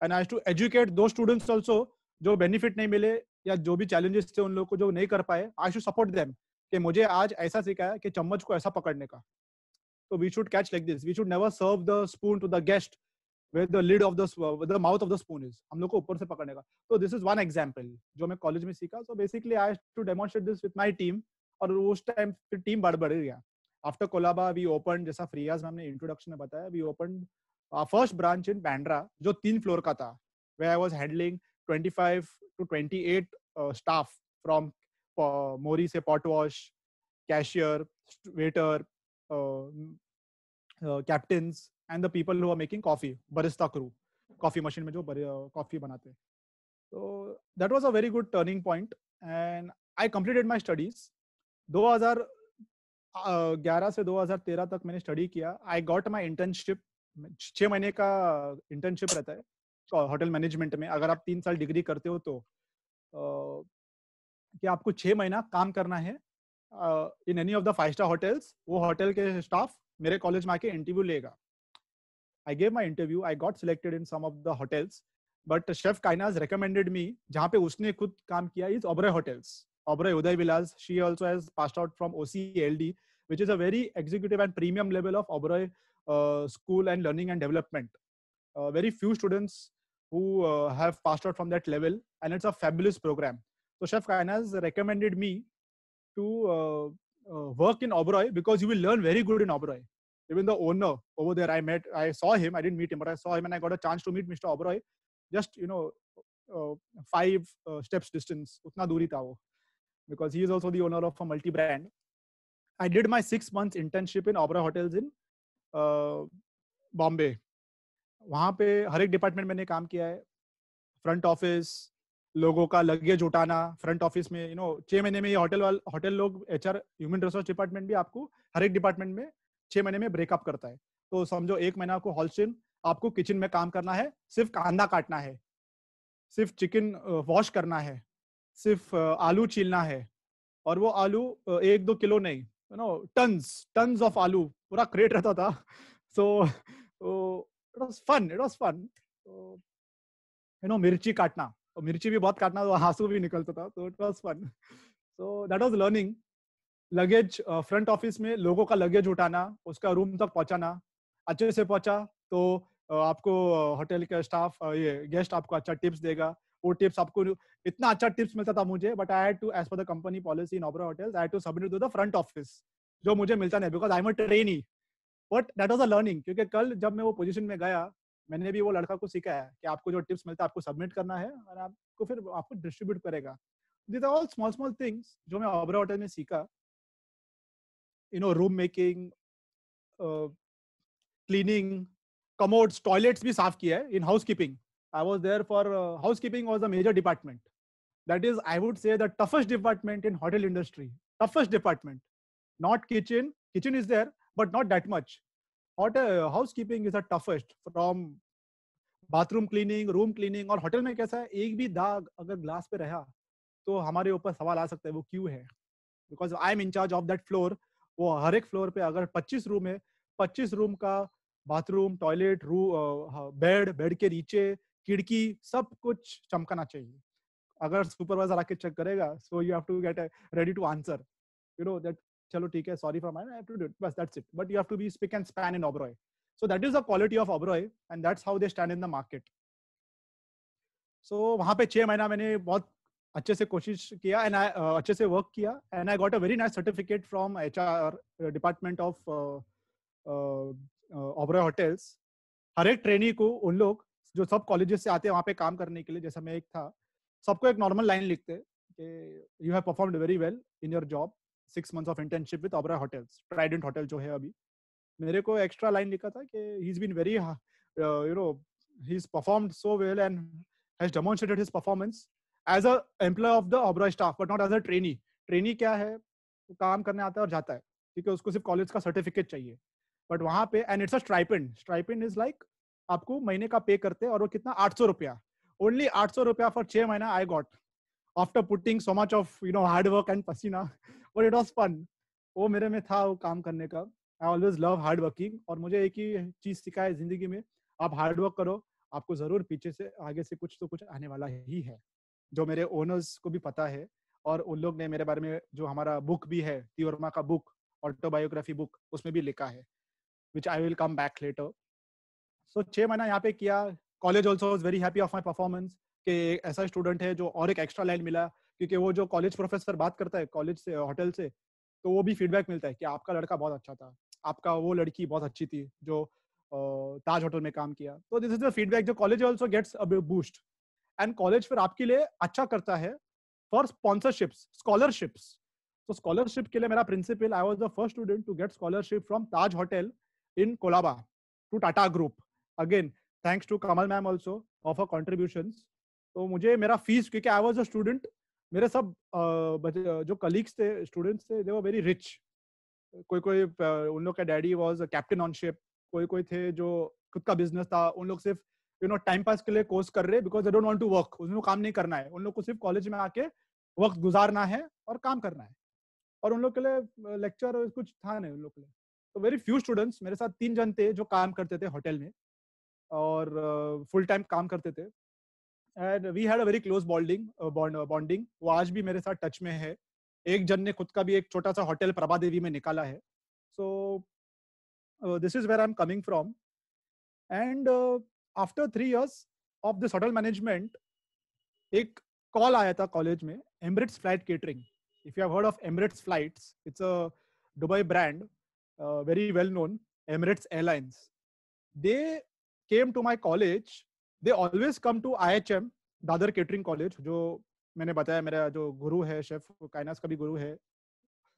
एंड आई टू एजुकेट दो स्टूडेंट्स ऑल्सो जो बेनिफिट नहीं मिले या जो भी चैलेंजेस थे उन लोगों को जो नहीं कर पाए, आई शुड सपोर्ट देम कि मुझे आज ऐसा सिखाया कि चम्मच को ऐसा पकड़ने का। तो we should catch like this, we should never serve the spoon to the guest where the lid of the mouth of the spoon is, हम लोग को ऊपर से पकड़ने का। तो दिस इज वन एग्जांपल जो मैं कॉलेज में सीखा। So basically I have to demonstrate this with my team, और उस टाइम फिर टीम बढ़ गया। आफ्टर कोलाबा वी ओपन, जैसा फ्रियाज मैम ने इंट्रोडक्शन में बताया, we open first branch in Bandra जो 3 फ्लोर का था, where I was handling 25 to 28 staff from मोरी से pot wash, cashier, waiter, captains and the people who are making coffee, barista crew, coffee machine में जो coffee बनाते हैं। So that was a very good turning point and I completed my studies। 2011 से 2013 तक मैंने study किया। I got my internship, 6 महीने का इंटर्नशिप रहता है होटल मैनेजमेंट में। अगर आप 3 साल डिग्री करते हो तो कि आपको 6 महीना काम करना है in any of the 5-star hotels. वो होटल के स्टाफ मेरे कॉलेज में आके इंटरव्यू लेगा। I gave my interview, I got selected in some of the hotels, but Chef Kainas recommended me, जहाँ पे उसने खुद काम किया, is Oberoi Hotels, Oberoi Uday Vilas. She also has passed out from OCLD, which is a very executive and premium level of Oberoi school and learning and development. Very few students who have passed out from that level, and it's a fabulous program. So Chef Kainas recommended me to work in Oberoi because you will learn very good in Oberoi. Even the owner over there, I saw him. I didn't meet him, but I saw him and I got a chance to meet Mr. Oberoi. Just 5 steps distance, utna duri tha wo, because he is also the owner of a multi-brand. I did my 6 months internship in Oberoi Hotels in Bombay. वहाँ पे हर एक department मैंने काम किया है। Front office, लोगों का luggage उठाना फ्रंट ऑफिस में। 6 महीने में ये होटल लोग, HR, ह्यूमन रिसोर्स डिपार्टमेंट भी आपको हर एक डिपार्टमेंट में 6 महीने में ब्रेकअप करता है। तो समझो 1 महीना को हॉलस्टिन आपको किचन में काम करना है, सिर्फ कांदा काटना है, सिर्फ चिकन वॉश करना है, सिर्फ आलू छीलना है, और वो आलू 1-2 किलो नहीं, टन्स ऑफ आलू, पूरा क्रेट रहता था। So it was fun. मिर्ची काटना, और मिर्ची भी बहुत काटना, तो आंसू भी निकलता था। तो it was fun. So that was learning. Luggage front office में लोगों का लगेज उठाना, उसका रूम तक पहुंचाना, अच्छे से पहुंचा तो आपको होटल का स्टाफ ये गेस्ट आपको अच्छा टिप्स देगा। वो टिप्स आपको इतना अच्छा टिप्स मिलता था मुझे, but I had to, as per the company policy in Oberoi hotels, I had to submit to the front office, जो मुझे मिलता नहीं because I am a trainee. But that was a learning, क्योंकि कल जब मैं वो पोजीशन में गया, मैंने भी वो लड़का को सिखाया कि आपको जो टिप्स मिलता है आपको सबमिट करना है और आपको फिर आपको डिस्ट्रीब्यूट करेगा। These are all small small things जो मैं ओबरॉय होटल में सीखा। Room making, cleaning, commodes, toilets भी साफ किया है in housekeeping. I was there for housekeeping was a major department. That is, I would say, the toughest department in hotel industry. Toughest department. Not kitchen. Kitchen is there, but not that much. Housekeeping is the toughest. From bathroom cleaning, room cleaning, और hotel में कैसा है, एक भी दाग अगर glass पे रहा तो हमारे ऊपर सवाल आ सकता है वो क्यों है, because I M in charge of that floor. वो हर एक फ्लोर पे अगर 25 रूम है, 25 रूम का बाथरूम, टॉयलेट, बेड, बेड के नीचे खिड़की, सब कुछ चमकना चाहिए। अगर सुपरवाइजर आके चेक करेगा, so you have to get ready to answer, that चलो ठीक है, sorry for my, I have to do it, बस that's it. But you have to be spick and span in Oberoi, so that is the quality of Oberoi and that's how they stand in the market. सो वहां पे 6 महीना मैंने बहुत अच्छे से कोशिश किया एंड अच्छे से वर्क किया and I got a very nice certificate from HR department of Oberoi hotels. हर एक ट्रेनी को, उन लोग जो सब कॉलेजेस से आते हैं वहाँ पे काम करने के लिए, जैसा मैं एक था, सबको एक नॉर्मल लाइन लिखते हैं कि you have performed very well in your job, 6 months of internship with Oberoi hotels, Trident hotel जो है अभी। मेरे को एक्स्ट्रा लाइन लिखा था कि he is been very he is performed so well and has demonstrated his performance as a employee of the Oberoi staff, but not as a trainee. Trainee क्या है, वो काम करने आता है और जाता है, क्योंकि उसको सिर्फ कॉलेज का सर्टिफिकेट चाहिए। बट वहां पे, and it's a stipend, stipend is like आपको महीने का पे करते हैं, और वो कितना, 800 रुपया, ओनली 800 रुपया फॉर 6 महीना I got, after putting so much of hard work and पसीना, बट इट वाज फन। वो मेरे में था वो काम करने का। I always love hard working, और मुझे एक ही चीज सिखा है जिंदगी में, आप हार्ड वर्क करो, आपको जरूर पीछे से आगे से कुछ तो कुछ आने वाला ही है, जो मेरे ओनर्स को भी पता है। और उन लोग ने मेरे बारे में, जो हमारा बुक भी है, तियोरमा का बुक, ऑटोबायोग्राफी बुक, उसमें भी लिखा है, which I will come back later. So 6 महीना यहाँ पे किया। College also was very happy of my performance, कि ऐसा स्टूडेंट है जो और एक एक्स्ट्रा लाइन मिला, क्योंकि वो जो कॉलेज प्रोफेसर बात करता है कॉलेज से, होटल से, तो वो भी फीडबैक मिलता है कि आपका लड़का बहुत अच्छा था, आपका वो लड़की बहुत अच्छी थी जो ताज होटल में काम किया। तो दिस इज द फीडबैक जो college also gets a boost, and college फिर आपके लिए अच्छा करता है फॉर स्पॉन्सरशिप्स, स्कॉलरशिप्स। तो स्कॉलरशिप के लिए मेरा principal, I was the first student to get scholarship from Taj hotel in Colaba to Tata group, again thanks to Kamal ma'am also of a contributions. तो मुझे मेरा फीस, क्योंकि आई वाज अ स्टूडेंट, मेरे सब जो कलीग्स थे, स्टूडेंट्स थे, दे वर वेरी रिच। कोई कोई उन लोग का daddy was captain on ship, कोई कोई थे जो खुद का बिजनेस था, उन लोग सिर्फ टाइम पास के लिए कोर्स कर रहे, because they don't want to work, उनको काम नहीं करना है, उन लोग को सिर्फ कॉलेज में आके वक्त गुजारना है और काम करना है, और उन लोग के लिए लेक्चर कुछ था नहीं उन लोग के लिए। तो वेरी फ्यू स्टूडेंट्स, मेरे साथ 3 जन थे जो काम करते थे होटल में और फुल टाइम काम करते थे, and we had a very close bonding. वो आज भी मेरे साथ टच में है। एक जन ने खुद का भी एक छोटा सा होटल प्रभा देवी में निकाला है। So this is where I am coming from, and after 3 years of this hotel management, एक कॉल आया था कॉलेज में, Emirates flight catering. If you have heard of Emirates flights, it's a Dubai brand, very well known, Emirates airlines. They came to my college. They always come to IHM, Dadar catering college, जो मैंने बताया मेरा जो गुरु है, chef काइनास का भी गुरु है,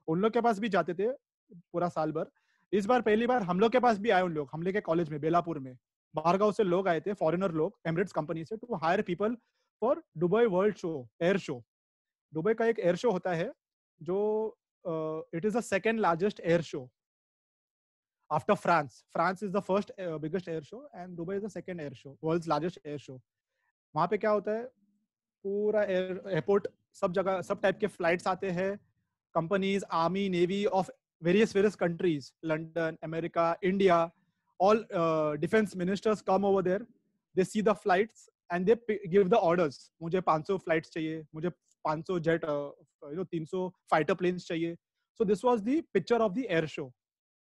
उन लोग के पास भी जाते थे पूरा साल भर। इस बार पहली बार हम लोग के पास भी आए उन लोग, हम लोग के कॉलेज में बेलापुर में, बाहरगांव से लोग आए थे, फॉरेनर लोग, एमिरेट्स कंपनी से, to hire people for Dubai world show, air show. Dubai का एक एयर शो होता है जो it is the second largest air show after France. France is the first biggest air show and Dubai is the second air show, world's largest air show. वहाँ पे क्या होता है, पूरा एयरपोर्ट, सब जगह सब टाइप के फ्लाइट्स आते हैं, companies, army, navy of various countries, London, America, India, all defence ministers come over there, they see the flights and they give the orders. मुझे 500 फ्लाइट्स चाहिए, मुझे 500 जेट 300 फाइटर प्लेन्स चाहिए। So this was the picture of the air show,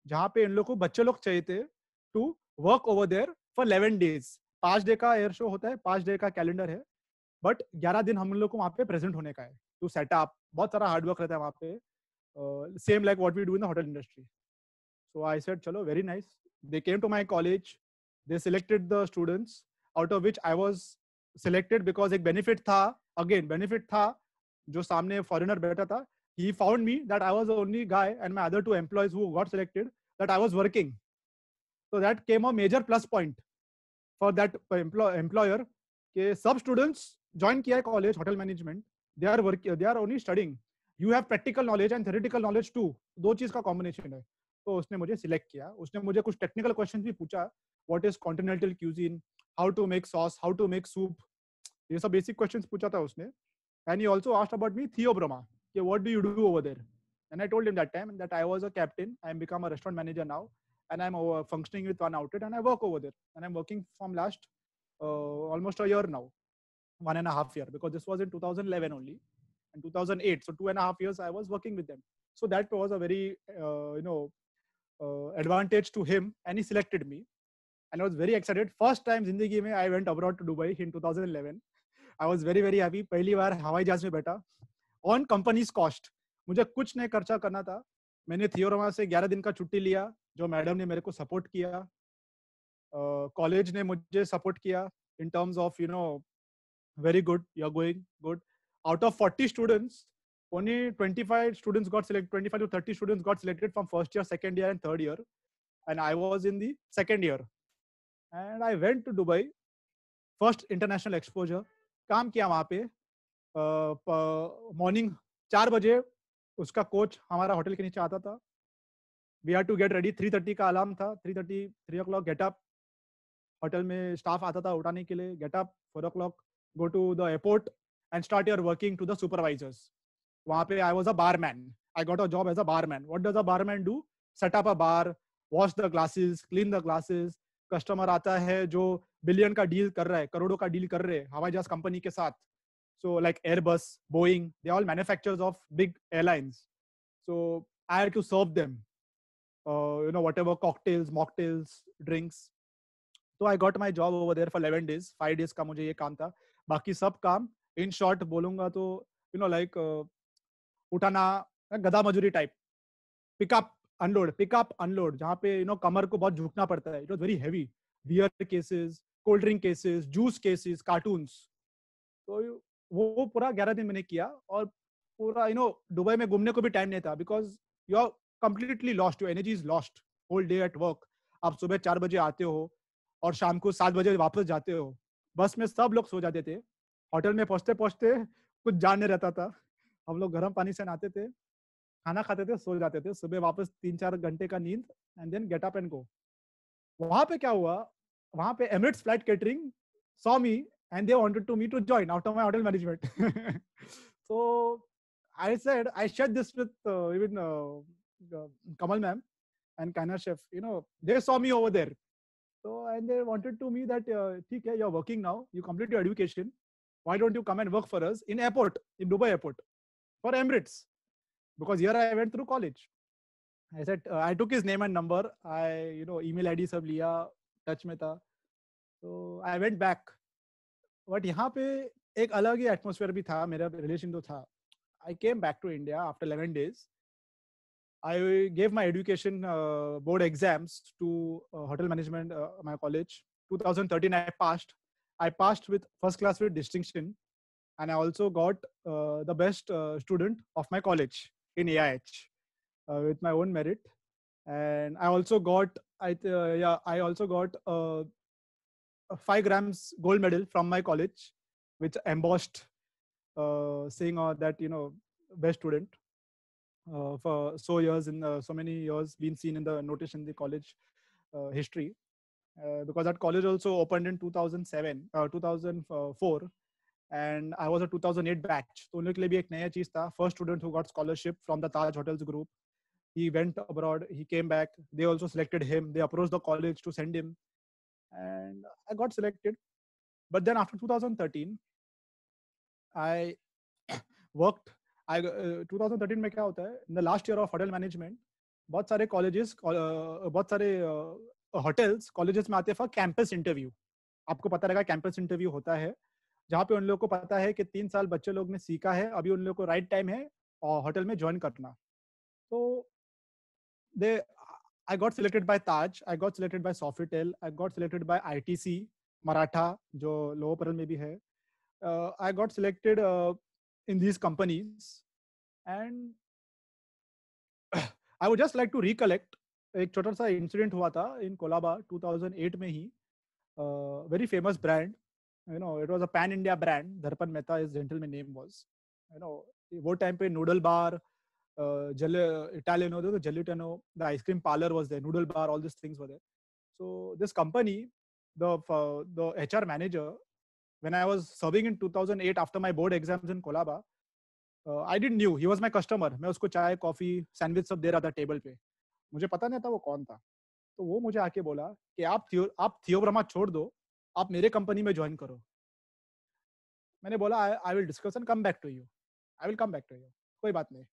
जहाँ पे इन लोग को बच्चे लोग चाहिए थे to work over there for 11 days. 5 day का एयर शो होता है, 5 डे का कैलेंडर है, बट 11 दिन हम लोग को वहाँ पे प्रेजेंट होने का है, टू सेटअप. बहुत सारा हार्ड वर्क रहता है वहाँ पे, same like what we do in the hotel industry. So I said, chalo, very nice. They came to my college. They selected the students, out of which I was selected because एक benefit था. Again, benefit था. जो सामने foreigner बैठा था. He found me that I was the only guy and my other 2 employees who got selected that I was working. So that came a major plus point for that employer. कि सब students join किया है college hotel management. They are only studying. You have practical knowledge and theoretical knowledge too. दो चीज का combination है. तो उसने मुझे सिलेक्ट किया. उसने मुझे कुछ टेक्निकल क्वेश्चन भी पूछा. What is continental cuisine, how to make sauce, how to make soup, ये सब बेसिक क्वेश्चंस पूछा था उसने. And he also asked about me Theobroma, कि what do you do over there. And I told him that time that I was a captain, I am become a restaurant manager now, and I am functioning with one outlet and I work over there, and I am working from last almost a year now, 1.5 year, because this was in 2011 only, and 2008, so 2.5 years I was working with them. So that was a very advantage to him, and he selected me, and I was very excited. First time zindagi mein I went abroad to Dubai in 2011. I was very very happy. पहली बार हवाई जहाज में बैठा on company's cost. मुझे कुछ नहीं खर्चा करना था. मैंने थियोरमा से 11 दिन का छुट्टी लिया, जो मैडम ने मेरे को सपोर्ट किया. कॉलेज ने मुझे सपोर्ट किया in terms of very good, you're going good. Out of 40 students, only 25 students got selected, 25 to 30 students got selected from first year, second year and third year, and I was in the second year, and I went to Dubai, first international exposure. काम किया वहाँ पे. Morning 4 बजे उसका coach हमारा hotel के नीचे आता था. We had to get ready. 3:30 का अलार्म था. 3 o'clock get up. होटल में स्टाफ आता था उठाने के लिए. Get up 4 o'clock, go to the airport and start your working to the supervisors. वहाँ पे I was a barman. I got a job as a barman. What does a barman do? Set up a bar, wash the glasses, clean the glasses. Customer आता है जो billion का deal कर रहा है, करोड़ों का डील कर रहे हैं हवाई जहाज कंपनी के साथ. So like Airbus, Boeing, they all manufacturers of big airlines. So I had to serve them, whatever cocktails, mocktails, drinks. So I got my job over there for 11 days. 5 days का मुझे ये काम था. बाकी सब काम in short बोलूंगा तो like उठाना, गधा मजूरी टाइप, पिकअप अनलोड, जहाँ पे कमर को बहुत झुकना पड़ता है. It was very heavy. Beer cases, cold drink cases, juice cases, cartoons. तो वो पूरा 11 दिन मैंने किया. और पूरा दुबई में घूमने को भी टाइम नहीं था, because you are completely lost, your energy is lost whole day at work. आप सुबह 4 बजे आते हो और शाम को 7 बजे वापस जाते हो. बस में सब लोग सो जाते थे. होटल में पहुंचते पहुंचते कुछ जान नहीं रहता था. हम लोग गर्म पानी से नहाते थे, खाना खाते थे, सो जाते थे. सुबह वापस 3-4 घंटे का नींद, and then get up and go. वहां पे क्या हुआ, वहां पे Emirates flight catering saw me and they wanted me to join out of my hotel management. So I said, I shared this with even Kamal ma'am and Kaina chef. They saw me over there. So and they wanted to me that, ठीक है, you're working now, you complete your education, why don't you come and work for us in airport, in Dubai airport for Emirates, because here I went through college. I said, I took his name and number. I email ID सब लिया, touch में था. So I went back. But यहाँ पे एक अलग ही atmosphere भी था. मेरा रिलेशन तो था. I came back to India after 11 days. I gave my education board exams to hotel management, my college. 2013 I passed. I passed with first class with distinction, and I also got the best student of my college in AIH with my own merit. And I also got I also got a 5 grams gold medal from my college, which embossed saying that best student for so years in so many years been seen in the notice in the college history, because that college also opened in 2004, and I was a 2008 batch. तो उन लोग के लिए भी एक नया चीज था. First student who got scholarship from the Taj Hotels group. He went abroad, he came back, they also selected him, they approached the college to send him, and I got selected. But then after 2013 I worked. 2013 में क्या होता है, in the last year of hotel management, बहुत सारे colleges, बहुत सारे hotels colleges में आते हैं फॉर कैंपस इंटरव्यू. आपको पता रहेगा कैंपस इंटरव्यू होता है जहाँ पे उन लोगों को पता है कि 3 साल बच्चे लोग ने सीखा है, अभी उन लोगों को राइट टाइम है और होटल में ज्वाइन करना. तो they I got selected by Taj, I got selected by Sofitel, I got selected by ITC Maratha जो लोअर परल में भी है. I got selected in these companies, and I would just like to recollect एक छोटा सा incident हुआ था इन कोलाबा 2008 में ही. Very famous brand, you know, it was a pan India brand. Dharpan Mehta his gentleman name was, you know, वो time पे noodle bar, Italiano, the Gelitano, the ice cream parlor was there, noodle bar, all these things were there. So this company, the HR manager, when I was serving in 2008 after my board exams in Kolaba, I didn't knew he was my customer. मैं उसको चाय coffee sandwich सब दे रहा था table पे. मुझे पता नहीं था वो कौन था. तो वो मुझे आके बोला कि आप थियोब्रमा छोड़ दो, आप मेरे कंपनी में ज्वाइन करो. मैंने बोला I will discuss and come back to you. I will come back to you. कोई बात नहीं.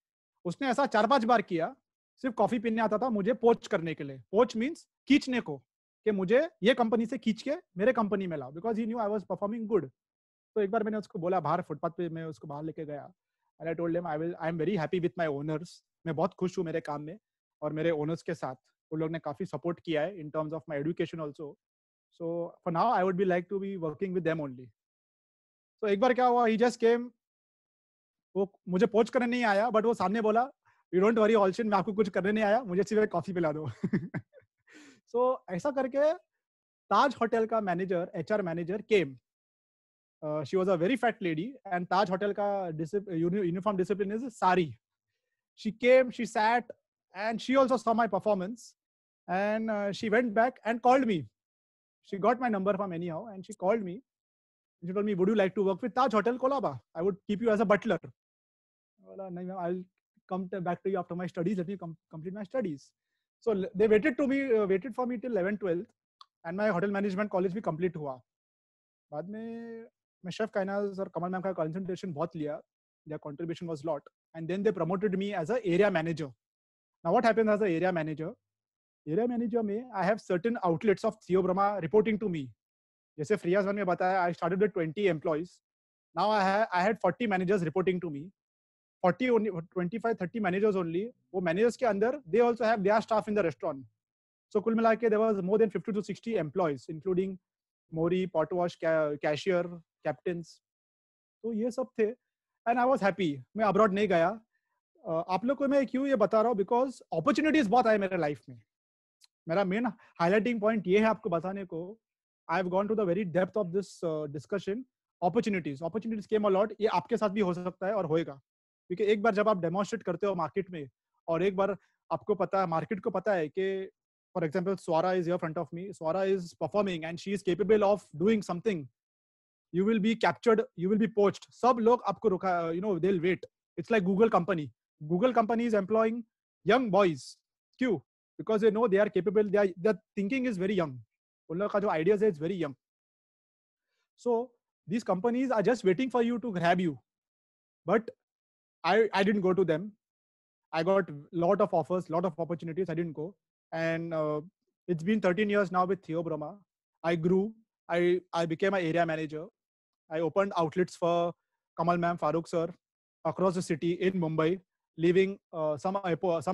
उसने ऐसा 4-5 बार किया. सिर्फ कॉफी पीने आता था मुझे पोच करने के लिए. पोच मींस खींचने को, कि मुझे ये कंपनी से खींच के मेरे कंपनी में लाओ, because he new I was performing good. तो एक बार मैंने उसको बोला बाहर फुटपाथ पे, मैं उसको बाहर लेके गया and I told him I am very happy with my owners. मैं बहुत खुश हूँ मेरे काम में और मेरे ओनर्स के साथ. उन लोग ने काफी सपोर्ट किया है in terms of my education also. So for now I would be like to be working with them only. तो एक बार क्या हुआ, ही जस्ट केम. वो मुझे पोच करने नहीं आया, बट वो सामने बोला यू डोंट वरी ऑल्शिन, मैं आपको कुछ करने नहीं आया, मुझे सिर्फ कॉफी पिला दो. सो ऐसा करके ताज होटल का manager, HR manager came. She was a very fat lady and Taj hotel का uniform discipline is sari. She came, she sat and she also saw my performance, and she went back and called me. She got my number from anyhow and she called me. She told me, would you like to work with Taj Hotel Colaba? I would keep you as a butler. Well, no, I'll come back to you after my studies. Let me complete my studies. So they waited for me till 11th 12th, and my hotel management college भी complete हुआ. बाद में मैं chef काइनाज और कमल ma'am का concentration बहुत लिया. Their contribution was lot, and then they promoted me as a area manager. Now what happens as a area manager? Area manager में I have certain outlets of Theobrahma reporting to me. जैसे फ्रियाज ने बताया, I started with 20 employees. Now I had 40 managers reporting to me. 40 only, 25 30 managers only. वो managers के अंदर they also have their staff in the restaurant. So कुल मिला के there was more than 50 to 60 employees, including Mori, pot wash, cashier, captains. तो ये सब थे. And I was happy. मैं abroad नहीं गया. आप लोग को मैं क्यों ये बता रहा हूँ, बिकॉज अपॉर्चुनिटीज बहुत आए मेरे लाइफ में. मेरा मेन हाईलाइटिंग पॉइंट ये है आपको बताने को. I have gone to the very depth of this discussion. Opportunities came a lot. ये आपके साथ भी हो सकता है और होएगा, क्योंकि एक बार जब आप डेमोन्स्ट्रेट करते हो मार्केट में, और एक बार आपको पता है, मार्केट को पता है कि for example Swara is your front of me, Swara is performing and she is capable of doing something, you will be captured, you will be poached. सब लोग आपको रुका, you know, they will wait. It's like Google company. Google company is employing young boys. क्यों? Because they know they are capable. Their thinking is very young. उन लोगों का जो ideas है, it's very young. So these companies are just waiting for you to grab you. But I didn't go to them. I got lot of offers, lot of opportunities. I didn't go. And it's been 13 years now with Theobrahma. I grew. I became an area manager. I opened outlets for Kamal ma'am, Farooq sir across the city in Mumbai. Leaving some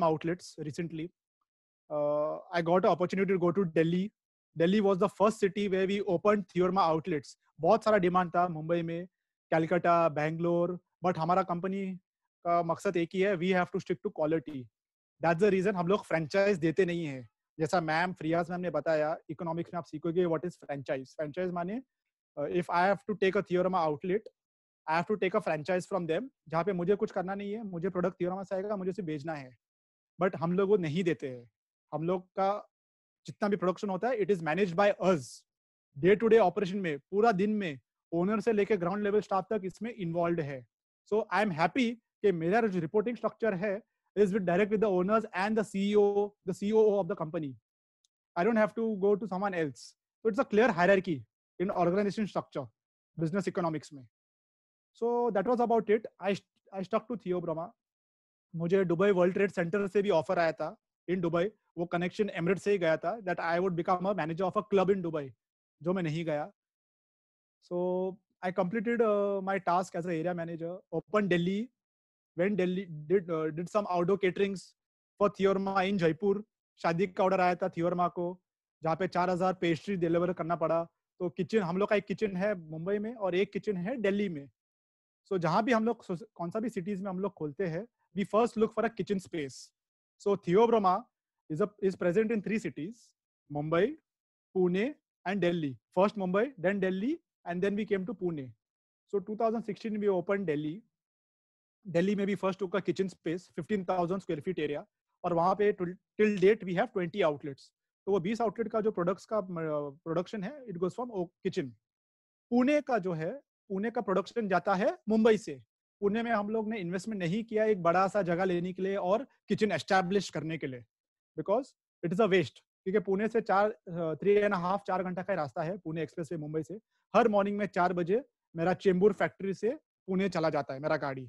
outlets recently. I got an opportunity to go to Delhi. Delhi was the first city where we opened Theobrahma outlets. बहुत सारा demand था मुंबई में, Calcutta, Bangalore, but हमारा company का मकसद एक ही है, we have to stick to quality. That's the reason हम लोग फ्रेंचाइज देते नहीं है. जैसा मैम फ्रियाज मैम ने बताया, इकोनॉमिक्स में आप सीखोगे व्हाट इज फ्रेंचाइज. फ्रेंचाइज माने if I have to take a Theobroma outlet, I have to take a franchise from them, जहाँ पे मुझे कुछ करना नहीं है, मुझे प्रोडक्ट थियोब्रामा से आएगा, मुझे सिर्फ बेचना है. बट हम लोग वो नहीं देते हैं. हम लोग का जितना भी प्रोडक्शन होता है, it is managed by us. Day to day operation में पूरा दिन में ओनर से लेके ग्राउंड लेवल स्टाफ तक इसमें इन्वॉल्व है. सो आई एम हैप्पी कि मेरा जो रिपोर्टिंग स्ट्रक्चर है is with direct with the owners and the CEO of the company. I don't have to go to someone else. So it's a clear hierarchy in organisation structure business economics में. So that was about it. I stuck to Theobrahma. मुझे Dubai world trade centre से भी offer आया था in Dubai. वो connection emirate से ही गया था, that I would become a manager of a club in Dubai, जो मैं नहीं गया. So I completed my task as an area manager, opened Delhi, went Delhi, did some outdoor caterings for Theorma in Jaipur. शादी का order आया था थियोरमा को, जहाँ पे 4000 पेस्ट्री डिलीवर करना पड़ा. तो किचन, हम लोग का एक किचन है मुंबई में और एक किचन है दिल्ली में. सो जहाँ भी हम लोग कौन सा भी सिटीज में हम लोग खोलते हैं, we first look for a kitchen space. So Theobroma is present in 3 cities, Mumbai, Pune and Delhi. First Mumbai, then Delhi, and then we came to Pune. So 2016 we opened Delhi. Delhi में भी first took a kitchen space, 15,000 square feet area, और वहाँ पे till date we have 20 outlets. तो वो 20 outlet का जो products का प्रोडक्शन है, it goes from kitchen. Pune का जो है, पुणे का प्रोडक्शन जाता है मुंबई से. पुणे में हम लोग ने इन्वेस्टमेंट नहीं किया एक बड़ा सा जगह लेने के लिए और किचन एस्टैब्लिश करने के लिए, because it is a waste. क्योंकि पुणे से 3.5-4 घंटा का रास्ता है, पुणे एक्सप्रेस वे मुंबई से. हर मॉर्निंग में 4 बजे मेरा चेंबूर फैक्ट्री से पुणे चला जाता है मेरा गाड़ी.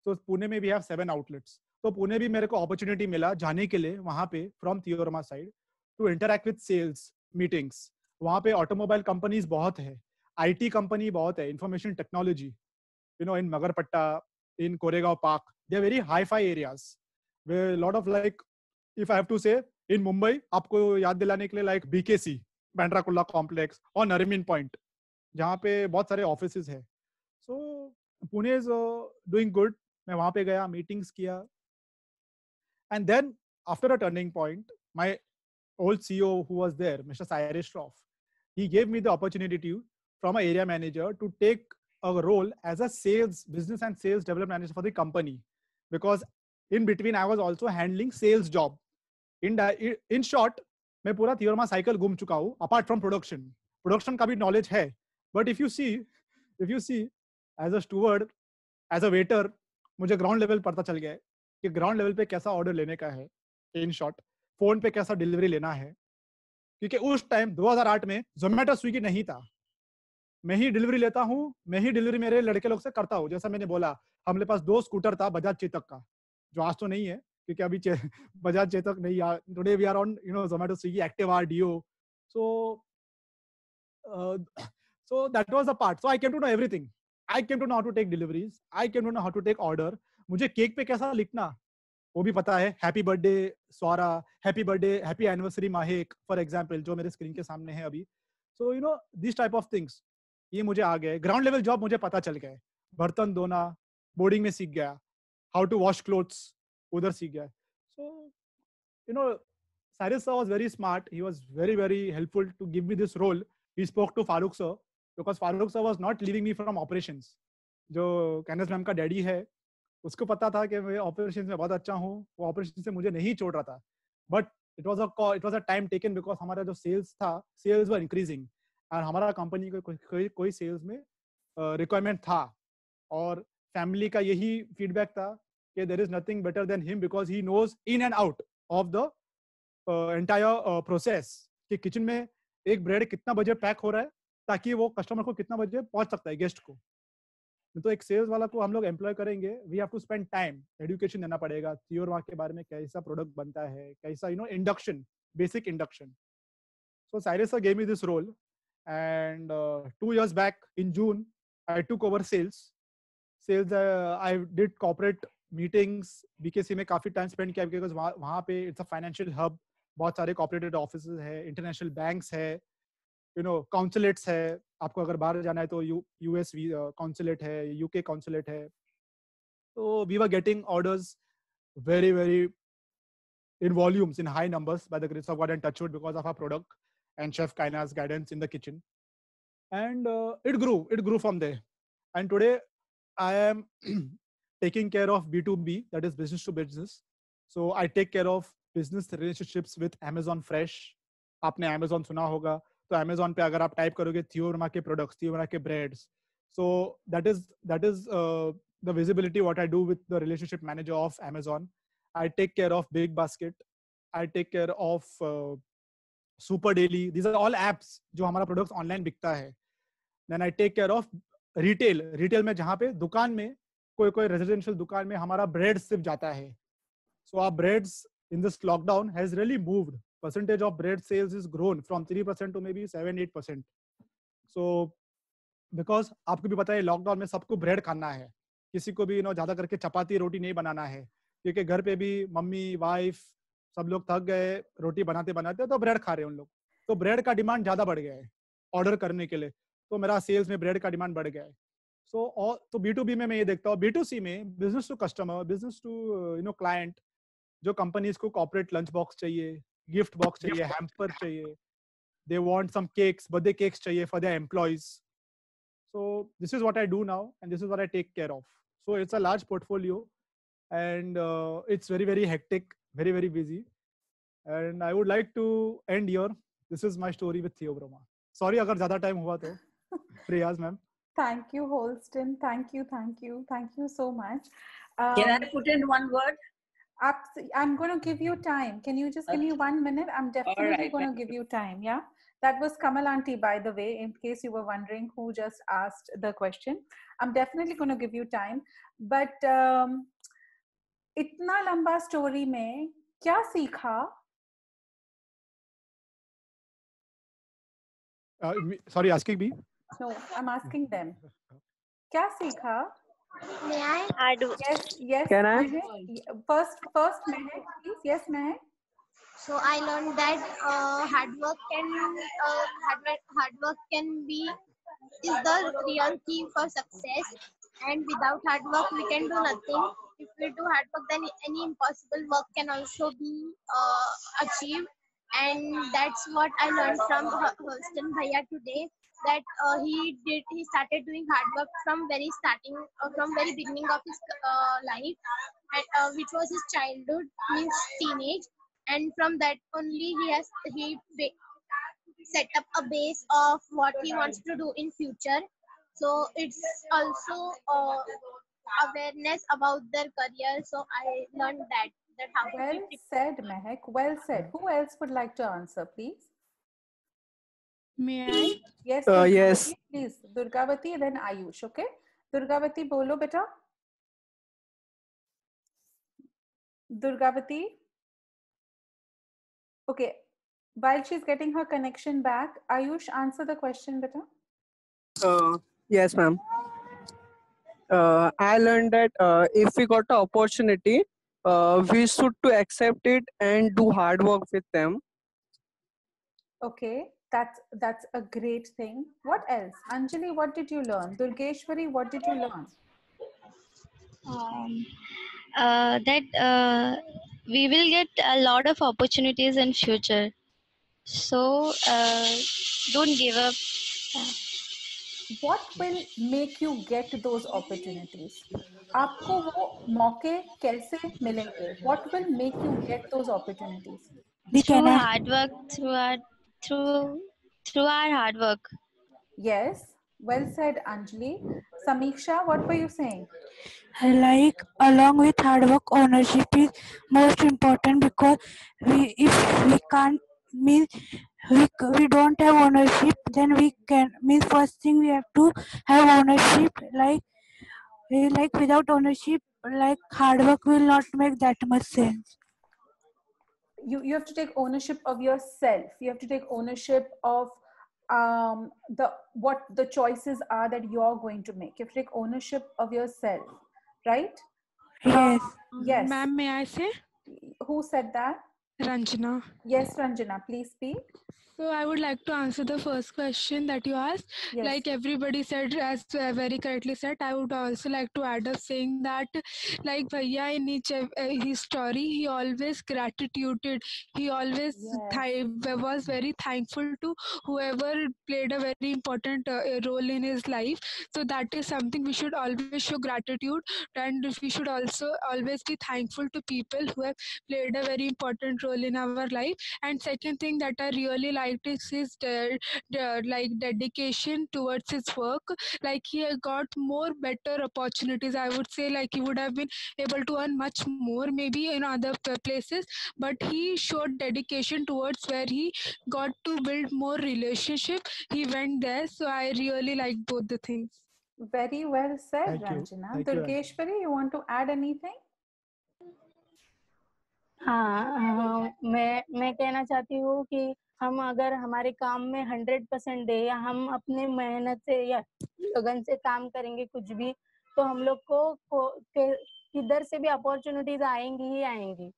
तो पुणे में भी हैव 7 आउटलेट्स. तो पुणे भी मेरे को अपॉर्चुनिटी मिला जाने के लिए वहां पे from Theobroma side to interact with sales meetings. वहां पे ऑटोमोबाइल कंपनीज बहुत है, आईटी कंपनी बहुत है, information technology, you know, in Magarpatta, in Koregaon Park, they are very hi fi areas where lot of, like if I have to say, in Mumbai आपको याद दिलाने के लिए, like BKC, Bandra Kurla Complex और नरीमन पॉइंट, जहाँ पे बहुत सारे ऑफिसेज है. So Pune is doing good. मैं वहां पे गया, मीटिंग्स किया, and then after a turning point, my old CEO who was there, Mr. Cyrus Shroff, he gave me the opportunity from an area manager to take a role as a sales, business and sales development manager for the company, because in between I was also handling sales job. In short, मैं पूरा थियोरमा cycle घूम चुका हूँ, apart from production का भी knowledge है. But if you see as a steward, as a waiter, मुझे ground level पता चल गया है कि ग्राउंड लेवल पे कैसा ऑर्डर लेने का है, इन शॉर्ट फोन पे कैसा डिलीवरी लेना है. क्योंकि उस टाइम 2008 में जोमेटो स्विगी नहीं था. मैं ही डिलीवरी लेता हूँ, मैं ही डिलीवरी मेरे लड़के लोग से करता हूँ. जैसा मैंने बोला, हमारे पास 2 स्कूटर था बजाज चेतक का, जो आज तो नहीं है क्योंकि अभी बजाज चेतक नहीं. Today we are on, you know, Zomato, Swiggy, Activa, Dio. So that was the part. So I came to know everything. I came to know how to take deliveries. I came to know how to take order. मुझे cake पे कैसा लिखना वो भी पता है. Happy birthday Swara, happy birthday, happy anniversary Mahik, for example, जो मेरे स्क्रीन के सामने है अभी. So you know, this type of things ये मुझे आ गए. ग्राउंड लेवल जॉब मुझे पता चल गया. बर्तन धोना बोर्डिंग में सीख गया, हाउ टू वॉश क्लोथ्स उधर सीख गया. सो you no, Cyrus sir was very smart. He was very, very helpful to give me this role. He spoke to Farooq sir, because Farooq sir was not leaving me from operations. जो कैनस ma'am का daddy है, उसको पता था कि मैं operations में बहुत अच्छा हूँ. वो ऑपरेशन से मुझे नहीं छोड़ रहा था. But it was a time taken, because हमारा जो सेल्स था, सेल्स वर इंक्रीजिंग, और हमारा कंपनी को कोई सेल्स में रिक्वायरमेंट था. और फैमिली का यही फीडबैक था कि there is nothing better than him, because he knows in and out of the entire process, कि किचन में एक ब्रेड कितना बजे पैक हो रहा है ताकि वो कस्टमर को कितना बजे पहुंच सकता है, गेस्ट को. तो एक सेल्स वाला को हम लोग एम्प्लॉय करेंगे, we have to spend time, education देना पड़ेगा थियोरमा के बारे में, कैसा प्रोडक्ट बनता है, कैसा, you know, induction, basic induction. So Cyrus sir gave me this role, and 2 years back in June I took over sales. I did corporate meetings. BKC में काफी टाइम स्पेंड किया, बिकॉज वहाँ पे इट्स अ फाइनेंशियल हब. बहुत सारे corporated offices है, international banks है, you know, consulates है. आपको अगर बाहर जाना है तो यूएस काउंसलेट है, यूके काउंसलेट है. तो we were getting orders very, very in volumes, in high numbers, by the grace of God and touchwood, because of our product and Chef Kaina's guidance in the kitchen. And it grew from there. And today I am taking care of B2B, that is business to business. So I take care of business relationships with Amazon Fresh. आपने Amazon सुना होगा, तो Amazon पे अगर आप type करोगे थियोरमा के products, थियोरमा के breads, so that is the visibility what I do with the relationship manager of Amazon. I take care of Big Basket. I take care of Super Daily. These are all apps जो हमारा products online बिकता है. Then I take care of retail में, जहाँ पे दुकान में कोई रेजिडेंशियल दुकान में हमारा ब्रेड सिर्फ जाता है. सो आप breads in this lockdown has really moved. Percentage of bread sales is grown from 3% to maybe 7-8%. So because आपको भी पता है लॉकडाउन में सबको ब्रेड खाना है, किसी को भी ज्यादा करके चपाती रोटी नहीं बनाना है, क्योंकि घर पे भी मम्मी वाइफ सब लोग थक गए रोटी बनाते बनाते, तो ब्रेड खा रहे हैं उन लोग, तो ब्रेड का डिमांड ज्यादा बढ़ गया है ऑर्डर करने के लिए, तो मेरा सेल्स में ब्रेड का डिमांड बढ़ गया है. तो B2B में मैं ये देखता हूँ. B2C में business to customer, business to client, जो कंपनीज को कॉर्पोरेट लंच बॉक्स चाहिए, गिफ्ट बॉक्स चाहिए, हैम्पर चाहिए, they want some cakes, birthday cakes चाहिए for their employees. So this is what I do now, and this is what I take care of. So it's a large portfolio, and it's very, very hectic, very, very busy. And I would like to end here. This is my story with Theo Brahma. Sorry अगर ज़्यादा time हुआ तो. Priyas ma'am. Thank you, Holston. Thank you so much. Can I put in one word? I'm going to give you time. Can you just give me 1 minute? I'm definitely going to give you time. Yeah. That was Kamal Aunty, by the way, in case you were wondering who just asked the question. I'm definitely going to give you time. But इतना लंबा story में क्या सीखा? Sorry, asking me? No, I'm asking them. क्या सीखा? May I? Yes. Can I? First, Mehak, please. Yes, Mehak. So I learned that hard work can be is the real key for success. And without hard work, we can do nothing. If we do hard work, then any impossible work can also be achieved. And that's what I learned from Holston Bhaiya today. That he started doing hard work from very beginning of his life, and which was his childhood, means teenage, and from that only he set up a base of what he wants to do in future. So it's also awareness about their career. So I learned that how to Well said, Mehak. Well said. Who else would like to answer, please? May I? Yes. Yes. Please, Durgavati, then Ayush. Okay. Durgavati, bolo beta. Durgavati. Okay. While she's getting her connection back, Ayush, answer the question, beta. Yes, ma'am. I learned that if we got an opportunity, we should to accept it and do hard work with them. Okay, that's a great thing. What else? Anjali, what did you learn? Durgeshwari, what did you learn? That we will get a lot of opportunities in future. So don't give up. What will make you get those opportunities? आपको वो मौके कैसे मिलेंगे? What will make you get those opportunities? Through hard work, through our hard work. Yes, well said, Anjali. Samiksha, what were you saying? Like along with hard work, ownership is most important, because if we can't we don't have ownership, then we can first thing we have to have ownership. Like without ownership, like hard work will not make that much sense. You have to take ownership of yourself. You have to take ownership of what the choices are that you're going to make. You have to take ownership of yourself, right? Yes. Yes. Ma'am, may I say? Who said that? Ranjana. Yes, Ranjana, please speak. So I would like to answer the first question that you asked. Yes. Like everybody said, as very correctly said, I would also like to add up saying that, like Bhaiya in his story, he always gratituded. He always was very thankful to whoever played a very important role in his life. So that is something we should always show gratitude, and we should also always be thankful to people who have played a very important role in our life. And second thing that I really liked is his like dedication towards his work. Like he got more better opportunities. I would say like he would have been able to earn much more maybe in other places, but he showed dedication towards where he got to build more relationship. He went there, so I really like both the things. Very well said, Thank you. Thank you, Ranjana. Durgeshwari, you want to add anything? हाँ, मैं कहना चाहती हूँ कि हम अगर हमारे काम में 100% दे या हम अपने मेहनत से या लगन से काम करेंगे कुछ भी, तो हम लोग को किधर से भी अपॉर्चुनिटीज आएंगी ही आएंगी.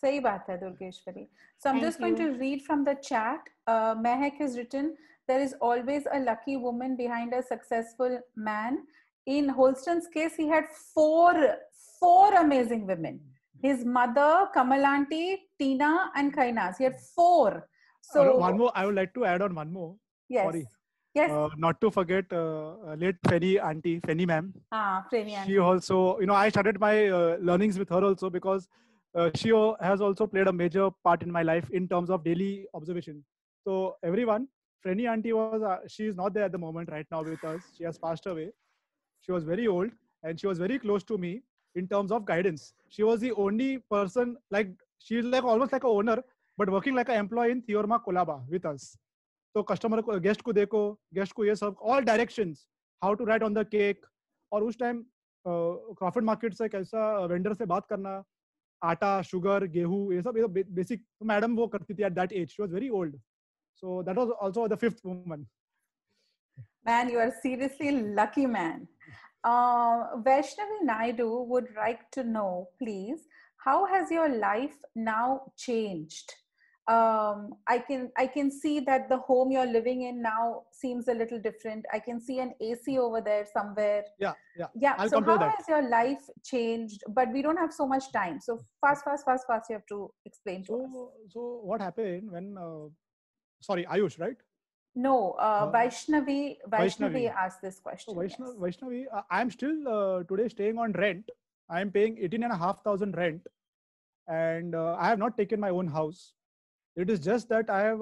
सही बात है Durgeshwari. So I'm just going to read from the chat. Mehak has written, there is always a lucky woman behind a successful man. In Holston's case, he had four amazing women. His mother, Kamal auntie, Tina, and Kainaz. He had 4. So one more. I would like to add on one more. Yes. Sorry. Yes. Not to forget late Fenny auntie, Fenny ma'am. Fenny auntie. She also, I started my learnings with her also because she has also played a major part in my life in terms of daily observation. So everyone, Frenny auntie was, she is not there at the moment right now with us. She has passed away. She was very old and she was very close to me in terms of guidance. She was the only person, like, she is like almost like a owner, but working like an employee in Theorma Kolaba with us. So customer को, guest को देखो, guest को ये सब, all directions, how to write on the cake. और उस time Crawford Market से कैसा vendor से बात करना, आटा, sugar, गेहूं, ये सब basic. मैडम वो करती थी at that age. She was very old. So that was also the 5th woman. Man, you are seriously lucky man. Vaishnavi Naidu would like to know, please, how has your life now changed? I can see that the home you're living in now seems a little different. I can see an AC over there somewhere. Yeah. I'll so how has your life changed? But we don't have so much time. So fast, you have to explain to us. So what happened when, sorry, Ayush, right? No, Vaishnavi asked this question. So Vaishnavi, I am still today staying on rent. I am paying 18,500 rent, and I have not taken my own house. It is just that I have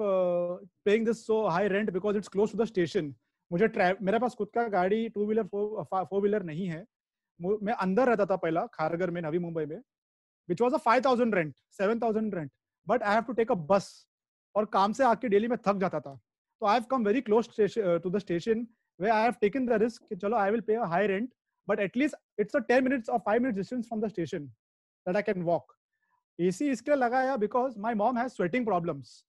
paying this so high rent because it's close to the station. मुझे मेरे पास खुद का गाड़ी 2-wheeler 4-wheeler नहीं है. मैं अंदर रहता था पहला खारगर में, नवी मुंबई में, which was a 5,000 rent, 7,000 rent. But I have to take a bus. और काम से आके डेली में थक जाता था. So I have come very close to the station where I have taken the risk. Chalo, I will pay a high rent, but at least it's a 10 minutes or 5 minutes distance from the station that I can walk. AC इसके लगाया because my mom has sweating problems.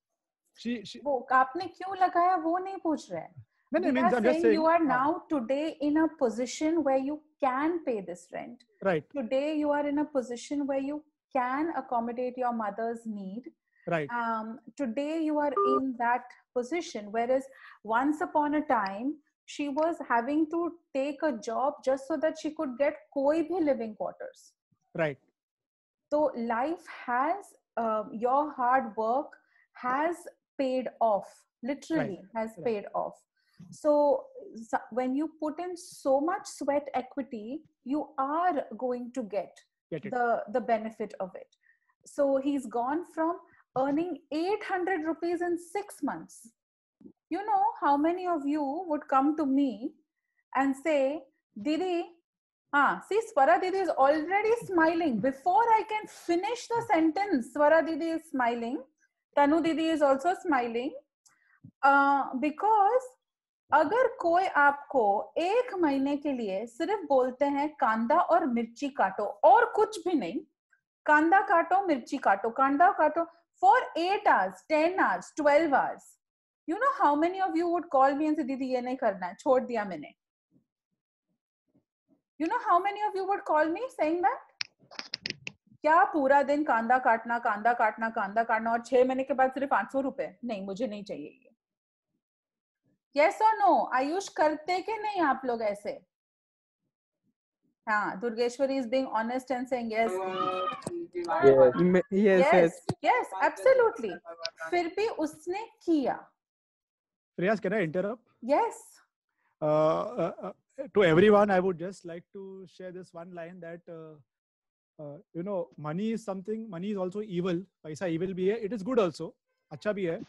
वो आपने क्यों लगाया वो नहीं पूछ रहे हैं. I'm just saying you are now today in a position where you can pay this rent. Right. Today you are in a position where you can accommodate your mother's need. Right. Today you are in that position, whereas once upon a time she was having to take a job just so that she could get koi bhi living quarters. Right. So life has your hard work has paid off, literally has paid off. So when you put in so much sweat equity, you are going to get the benefit of it. So he's gone from earning 800 rupees in 6 months. You know how many of you would come to me and say, Didi, see, Swara Didi is already smiling. Before I can finish the sentence, Swara Didi is smiling. Tanu Didi is also smiling. Because अगर कोई आपको 1 महीने के लिए सिर्फ बोलते हैं कांदा और मिर्ची काटो और कुछ भी नहीं, कांदा काटो, मिर्ची काटो, कांदा काटो for 8 hours, 10 hours, 12 hours. You know how many of you would call me and say, Didi, ये नहीं करना है, छोड़ दिया मैंने. You know how many of you would call me saying that? क्या पूरा दिन कांदा काटना और 6 महीने के बाद सिर्फ 800 रुपए? नहीं, मुझे नहीं चाहिए ये. Yes or no? आयुष करते के नहीं आप लोग ऐसे? हाँ, Durgeshwari is being honest and saying yes. Yes, absolutely. फिर भी उसने किया. Priyas, can I interrupt? Yes. To everyone, I would just like to share this one line that money is something. Money is also evil. पैसा evil भी है. It is good also. अच्छा भी है.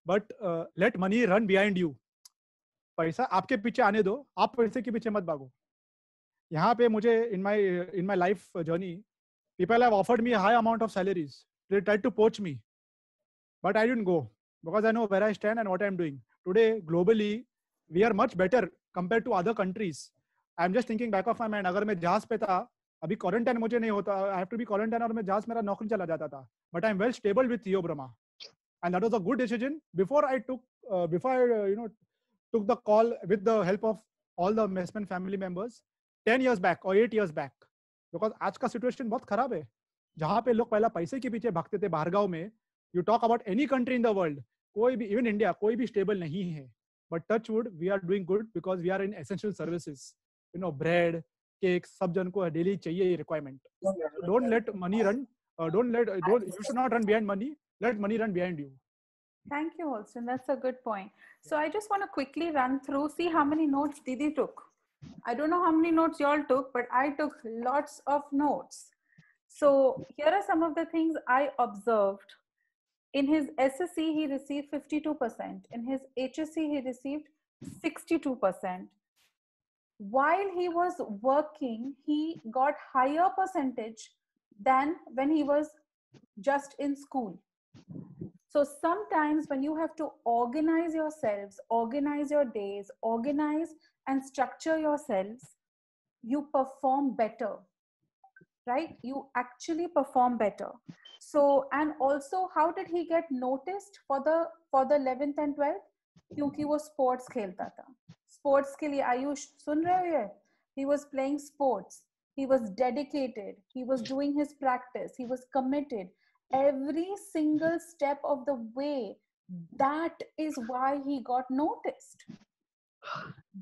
But let money run behind you. पैसा आपके पीछे आने दो. आप पैसे के पीछे मत भागो. यहाँ पे मुझे in my life journey, people have offered me a high amount of salaries. They tried to poach me, but I didn't go because I know where I stand and what I'm doing. Today, globally, we are much better compared to other countries. I'm just thinking back of my mind. अगर मैं जहाज पे था अभी quarantine मुझे नहीं होता, I have to be quarantine और मैं जहां से मेरा नौकरी चला जाता था, but I am well stable with Theobroma, and that was a good decision. Before I took the call with the help of all the Messman family members 10 years back or 8 years back, because आज का situation बहुत खराब है, जहाँ पे लोग पहला पैसे के पीछे भागते थे बाहर गांव में. You talk about any country in the world, कोई भी, इवन इंडिया, कोई भी स्टेबल नहीं है. But touch wood, we are doing good because we are in essential services. Bread, cake, सब जन को डेली चाहिए requirement. Don't let money run, you should not run behind money, let money run behind you. Thank you, Holston. That's a good point. So I just want to quickly run through, see how many notes Didi took. I don't know how many notes y'all took, but I took lots of notes. So here are some of the things I observed. In his SSC, he received 52%. In his HSC, he received 62%. While he was working, he got higher percentage than when he was just in school. So sometimes when you have to organize yourselves, organize your days, organize and structure yourselves, you perform better, right? You actually perform better. So, and also, how did he get noticed for the 11th and 12th? क्योंकि वो sports खेलता था. Sports के लिए आयुष सुन रहे हो ये? He was playing sports. He was dedicated. He was doing his practice. He was committed. Every single step of the way. That is why he got noticed.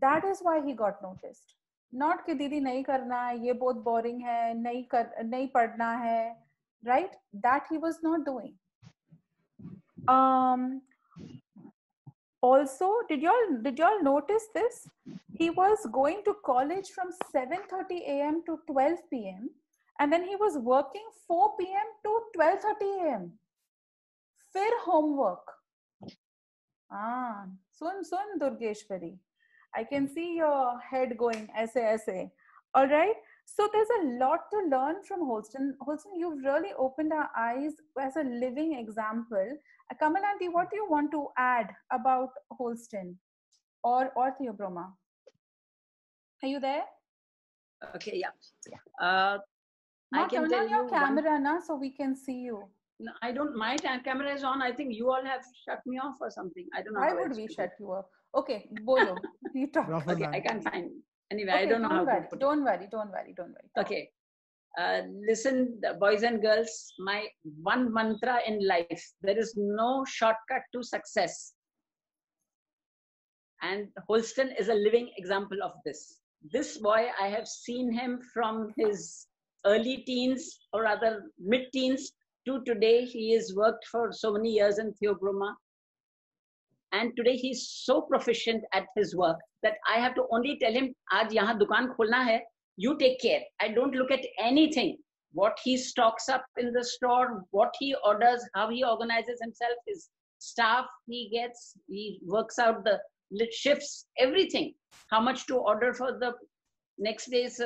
That is why he got noticed. Not कि दीदी नहीं करना है, ये बहुत boring है, नहीं पढ़ना है, right? That he was not doing. Also, did y'all notice this? He was going to college from 7:30 a.m. to 12 p.m. and then he was working 4 p.m. to 12:30 a.m. फिर homework. Soon Durgeshwari. I can see your head going ऐसे. All right. So there's a lot to learn from Holston. Holston, you've really opened our eyes as a living example. Kamal Aunty, what do you want to add about Holston or Theobroma? Are you there? Okay, yeah. I can turn tell on your you camera, so we can see you. No, I don't. My camera is on. I think you all have shut me off or something. I don't know. Why would we shut you off? Okay, bolo. You talk. Okay, I can't find. Anyway, Okay, I don't know how to put it. Don't worry. Okay. Listen, boys and girls, my one mantra in life: there is no shortcut to success. And Holston is a living example of this. This boy, I have seen him from his early teens or rather mid-teens to today. He has worked for so many years in Theobroma. And today he's so proficient at his work that I have to only tell him, "Aaj yahan dukaan khulna hai, you take care." I don't look at anything. What he stocks up in the store, what he orders, how he organizes himself, his staff he gets, he works out the shifts, everything. How much to order for the next day's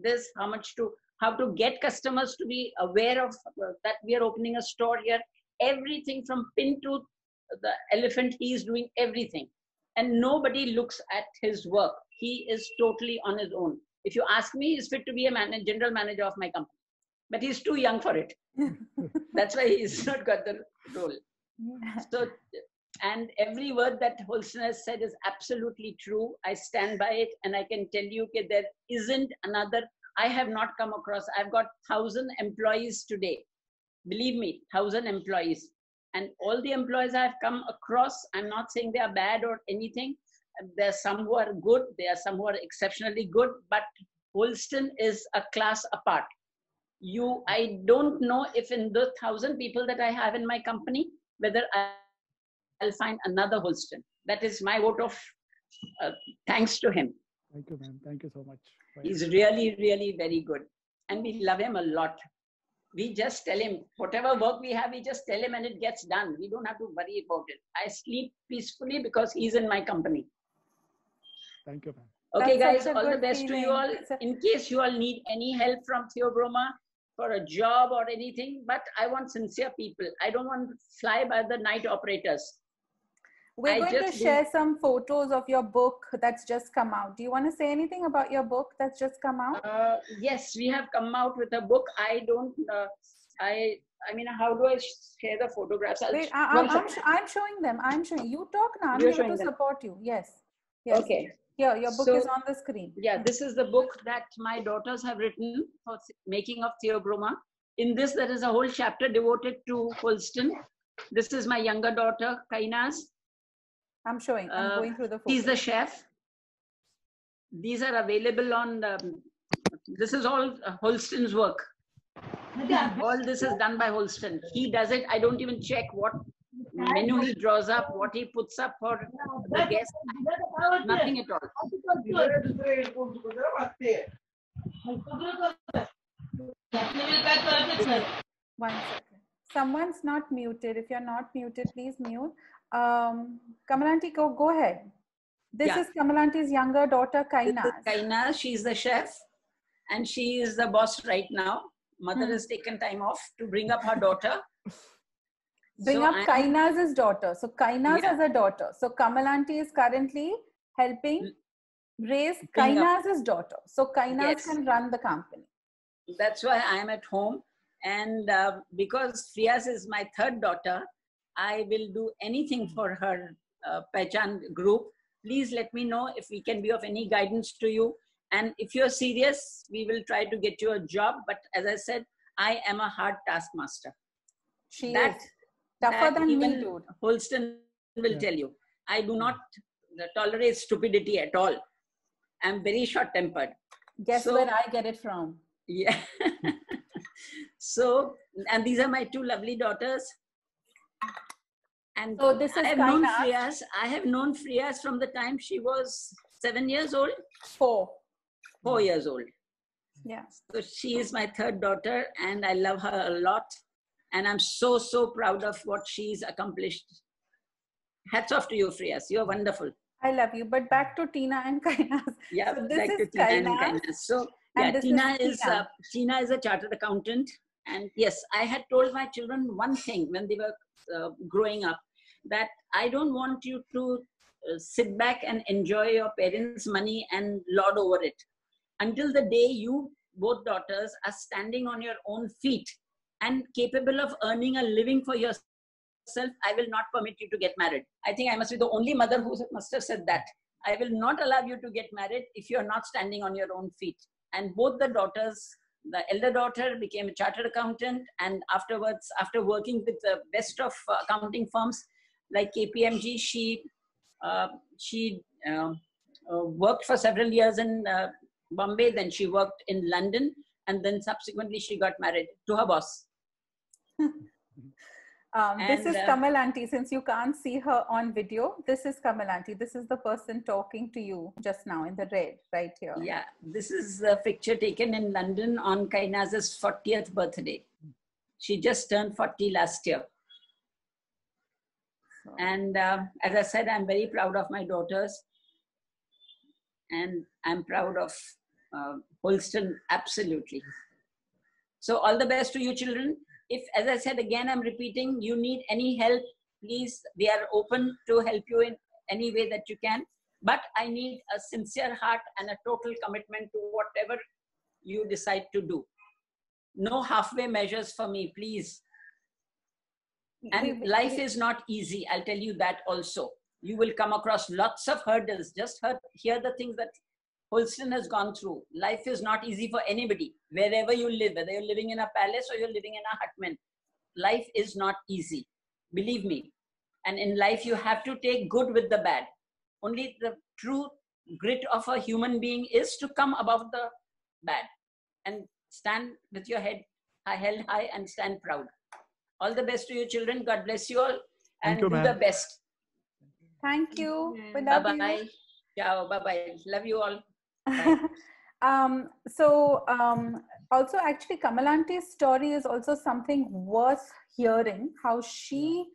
this, how to get customers to be aware of that we are opening a store here. Everything from pin to the elephant, he is doing everything. And nobody looks at his work. He is totally on his own. If you ask me, he's fit to be a general manager of my company. But he's too young for it. That's why he's not got the role. So, and every word that Holston has said is absolutely true. I stand by it, and I can tell you that there isn't another. I have not come across. I've got 1,000 employees today. Believe me, 1,000 employees. And all the employees I've come across, I'm not saying they are bad or anything. There are some who are good. There are some who are exceptionally good. But Holston is a class apart. I don't know if in the 1,000 people that I have in my company, whether I'll find another Holston. That is my vote of thanks to him. Thank you, ma'am. Thank you so much. He's really, really very good. And we love him a lot. We just tell him, whatever work we have, we just tell him and it gets done. We don't have to worry about it. I sleep peacefully because he's in my company. Thank you, ma'am. Okay, guys, all the best to you all. In case you all need any help from Theobroma for a job or anything, but I want sincere people. I don't want fly-by-the-night operators. We're going to share some photos of your book that's just come out. Do you want to say anything about your book that's just come out? Yes, we have come out with a book. I don't, I mean, how do I share the photographs? Wait, I'm showing them. I'm showing you. Talk now. I'm here to support you. Yes. Yes. Okay. Here, your book is on the screen. Yeah, this is the book that my daughters have written for making of Theobroma. In this, there is a whole chapter devoted to Holston. This is my younger daughter, Kainaz. I'm showing. I'm going through the photos. He's the chef. These are available on this is all Holston's work. All this is done by Holston. He does it. I don't even check what menu he draws up, what he puts up for the guests. Nothing at all. One second. Someone's not muted. If you're not muted, please mute. Kamalanti, go ahead. This is Kamalanti's younger daughter, Kainaz. Kainaz, she's the chef and she is the boss right now. Mother has taken time off to bring up her daughter. Bring up Kainaz's daughter. So Kainaz has a daughter. So Kamalanti is currently helping raise Kainaz's daughter. So Kainaz can run the company. That's why I am at home. And because Friaz is my third daughter, I will do anything for her Pehchan group. Please let me know if we can be of any guidance to you. And if you're serious, we will try to get you a job. But as I said, I am a hard taskmaster. She is tougher than me, dude. Holston will tell you. I do not tolerate stupidity at all. I'm very short-tempered. Guess where I get it from. Yeah. So, and these are my two lovely daughters. And so this is I have known Friaz from the time she was 7 years old. 4 years old. Yeah. So she is my third daughter and I love her a lot. And I'm so, so proud of what she's accomplished. Hats off to you, Friaz. You're wonderful. I love you. But back to Tina and Kainaz. Yeah, so this back is to Tina and Kainaz. So yeah, Tina is a chartered accountant. And yes, I had told my children one thing when they were growing up, that I don't want you to sit back and enjoy your parents' money and lord over it. Until the day you, both daughters, are standing on your own feet and capable of earning a living for yourself, I will not permit you to get married. I think I must be the only mother who must have said that. I will not allow you to get married if you're not standing on your own feet. And both the daughters, the elder daughter became a chartered accountant, and afterwards, after working with the best of accounting firms like KPMG, she worked for several years in Bombay, then she worked in London, and then subsequently she got married to her boss. This is Kamalanti. Since you can't see her on video, this is Kamalanti. This is the person talking to you just now in the red right here. Yeah, this is a picture taken in London on Kainaz's 40th birthday. She just turned 40 last year. And as I said, I'm very proud of my daughters. And I'm proud of Holston, absolutely. So all the best to you children. If, as I said again, I'm repeating, you need any help, please, we are open to help you in any way that you can. But I need a sincere heart and a total commitment to whatever you decide to do. No halfway measures for me, please. And life is not easy, I'll tell you that also. You will come across lots of hurdles. Just hear the things that Holston has gone through. Life is not easy for anybody, wherever you live, whether you're living in a palace or you're living in a hutman. Life is not easy, believe me. And in life, you have to take good with the bad. Only the true grit of a human being is to come above the bad and stand with your head held high and stand proud. All the best to you children. God bless you all and do the best. Thank you. We love you. Bye-bye. Ciao. Bye-bye. Love you all. Also actually Kamalanti's story is also something worth hearing, how she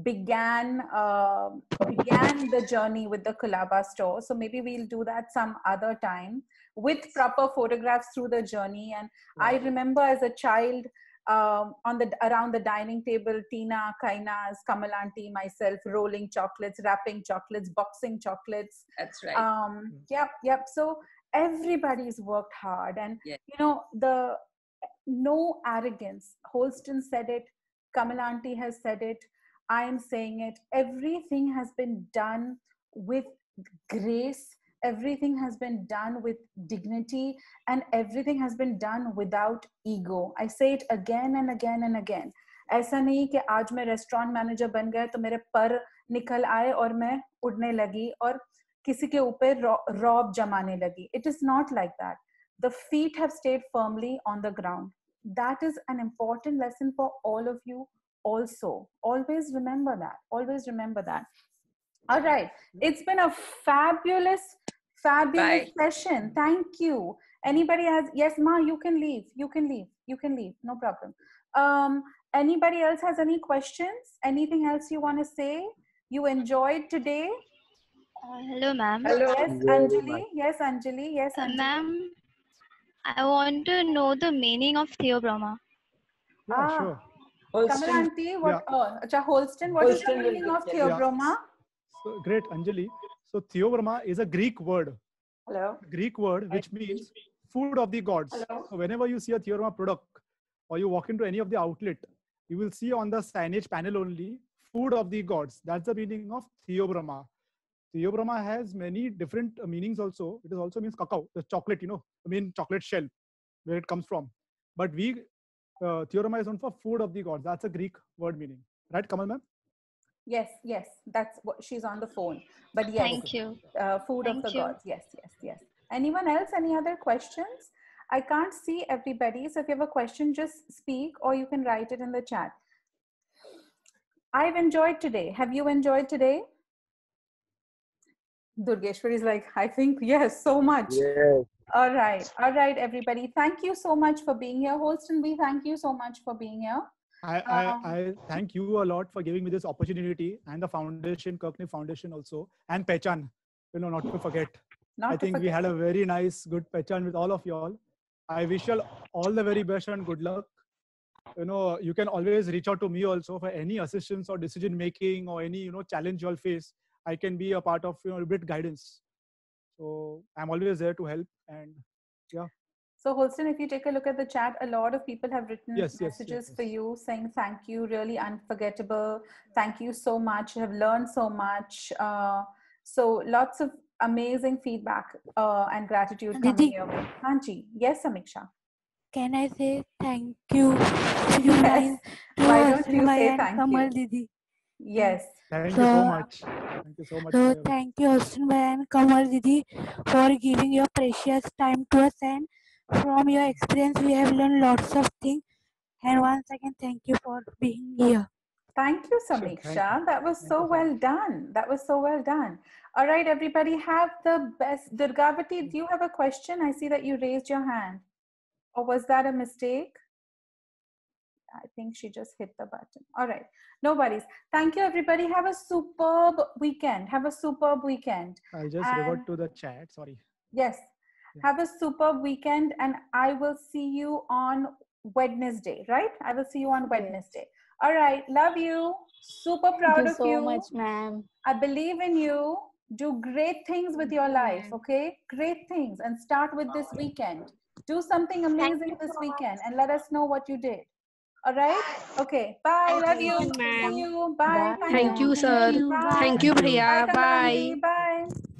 began the journey with the Colaba store. So maybe we'll do that some other time with proper photographs through the journey. And I remember as a child around the dining table, Tina, Kainas, Kamal auntie, myself, rolling chocolates, wrapping chocolates, boxing chocolates. That's right. Yep. So everybody's worked hard, and Yeah. no arrogance. Holston said it, Kamal auntie has said it, I am saying it. Everything has been done with grace, everything has been done with dignity, and everything has been done without ego. I say it again and again and again. ऐसा नहीं कि आज मैं restaurant manager बन गया तो मेरे पर निकल आए और मैं उड़ने लगी और किसी के ऊपर रौब जमाने लगी. It is not like that. The feet have stayed firmly on the ground. That is an important lesson for all of you also. Always remember that. Always remember that. All right. It's been a fabulous session. Thank you. Anybody has, yes, Ma, you can leave. You can leave. No problem. Anybody else has any questions? Anything else you want to say? You enjoyed today? Hello, ma'am. Yes, Anjali. Yes, Anjali. Ma'am, I want to know the meaning of Theobrahma. Yeah, sure. Kamal auntie, what? Yeah. Holston, what is the meaning of Theobrahma? Yeah. So, great, Anjali. So Theobrahma is a Greek word. Hello. Greek word which means food of the gods. Hello. So whenever you see a Theobrahma product or you walk into any of the outlet, you will see on the signage panel only food of the gods. That's the meaning of Theobrahma. Theobrahma has many different meanings also. It also means cacao, the chocolate, I mean chocolate shell, where it comes from. But Theobrahma is known for food of the gods. That's a Greek word meaning. Right, Kamal ma'am? Yes. That's what she's on the phone. But yes. Thank you. Food of the gods. Yes. Anyone else? Any other questions? I can't see everybody. So if you have a question, just speak or you can write it in the chat. I've enjoyed today. Have you enjoyed today? Durgeshwari is like, I think, yes, so much. Yes. All right, everybody. Thank you so much for being here. Holston, we thank you so much for being here. I thank you a lot for giving me this opportunity, and the foundation, Kirkney Foundation also, and Pehchan, not to forget. I think we had a very nice, good Pehchan with all of you all. I wish you all the very best and good luck. You can always reach out to me also for any assistance or decision making or any, challenge you all face. I can be a part of, a bit guidance. So I'm always there to help, and yeah. So Holston, if you take a look at the chat, a lot of people have written messages for you saying thank you, really unforgettable. Thank you so much. You have learned so much. So lots of amazing feedback and gratitude coming your way. Hanji, yes, Samiksha. Can I say thank you? Yes. Why don't you say thank Kamal you? Didi. Yes. Thank you so much. Thank you so much. So thank you, Holston and Kamal Didi, for giving your precious time to us, and from your experience, we have learned lots of things. And once again, thank you for being here. Thank you, Samiksha. That was so well done. All right, everybody, have the best. Durgavati, do you have a question? I see that you raised your hand. Or was that a mistake? I think she just hit the button. All right, no worries. Thank you, everybody. Have a superb weekend. I'll just revert to the chat. Sorry. Yes. Have a superb weekend, and I will see you on Wednesday, right? I will see you on Wednesday. All right. Love you. Super proud of you. Thank you so much, ma'am. I believe in you. Do great things with your life, okay? Great things. And start with this weekend. Do something amazing this weekend and let us know what you did. All right? Okay. Bye. Love you. Thank you, ma'am. See you. Bye. Thank you, sir. Bye. Thank you, Priya. Bye. Bye. Bye.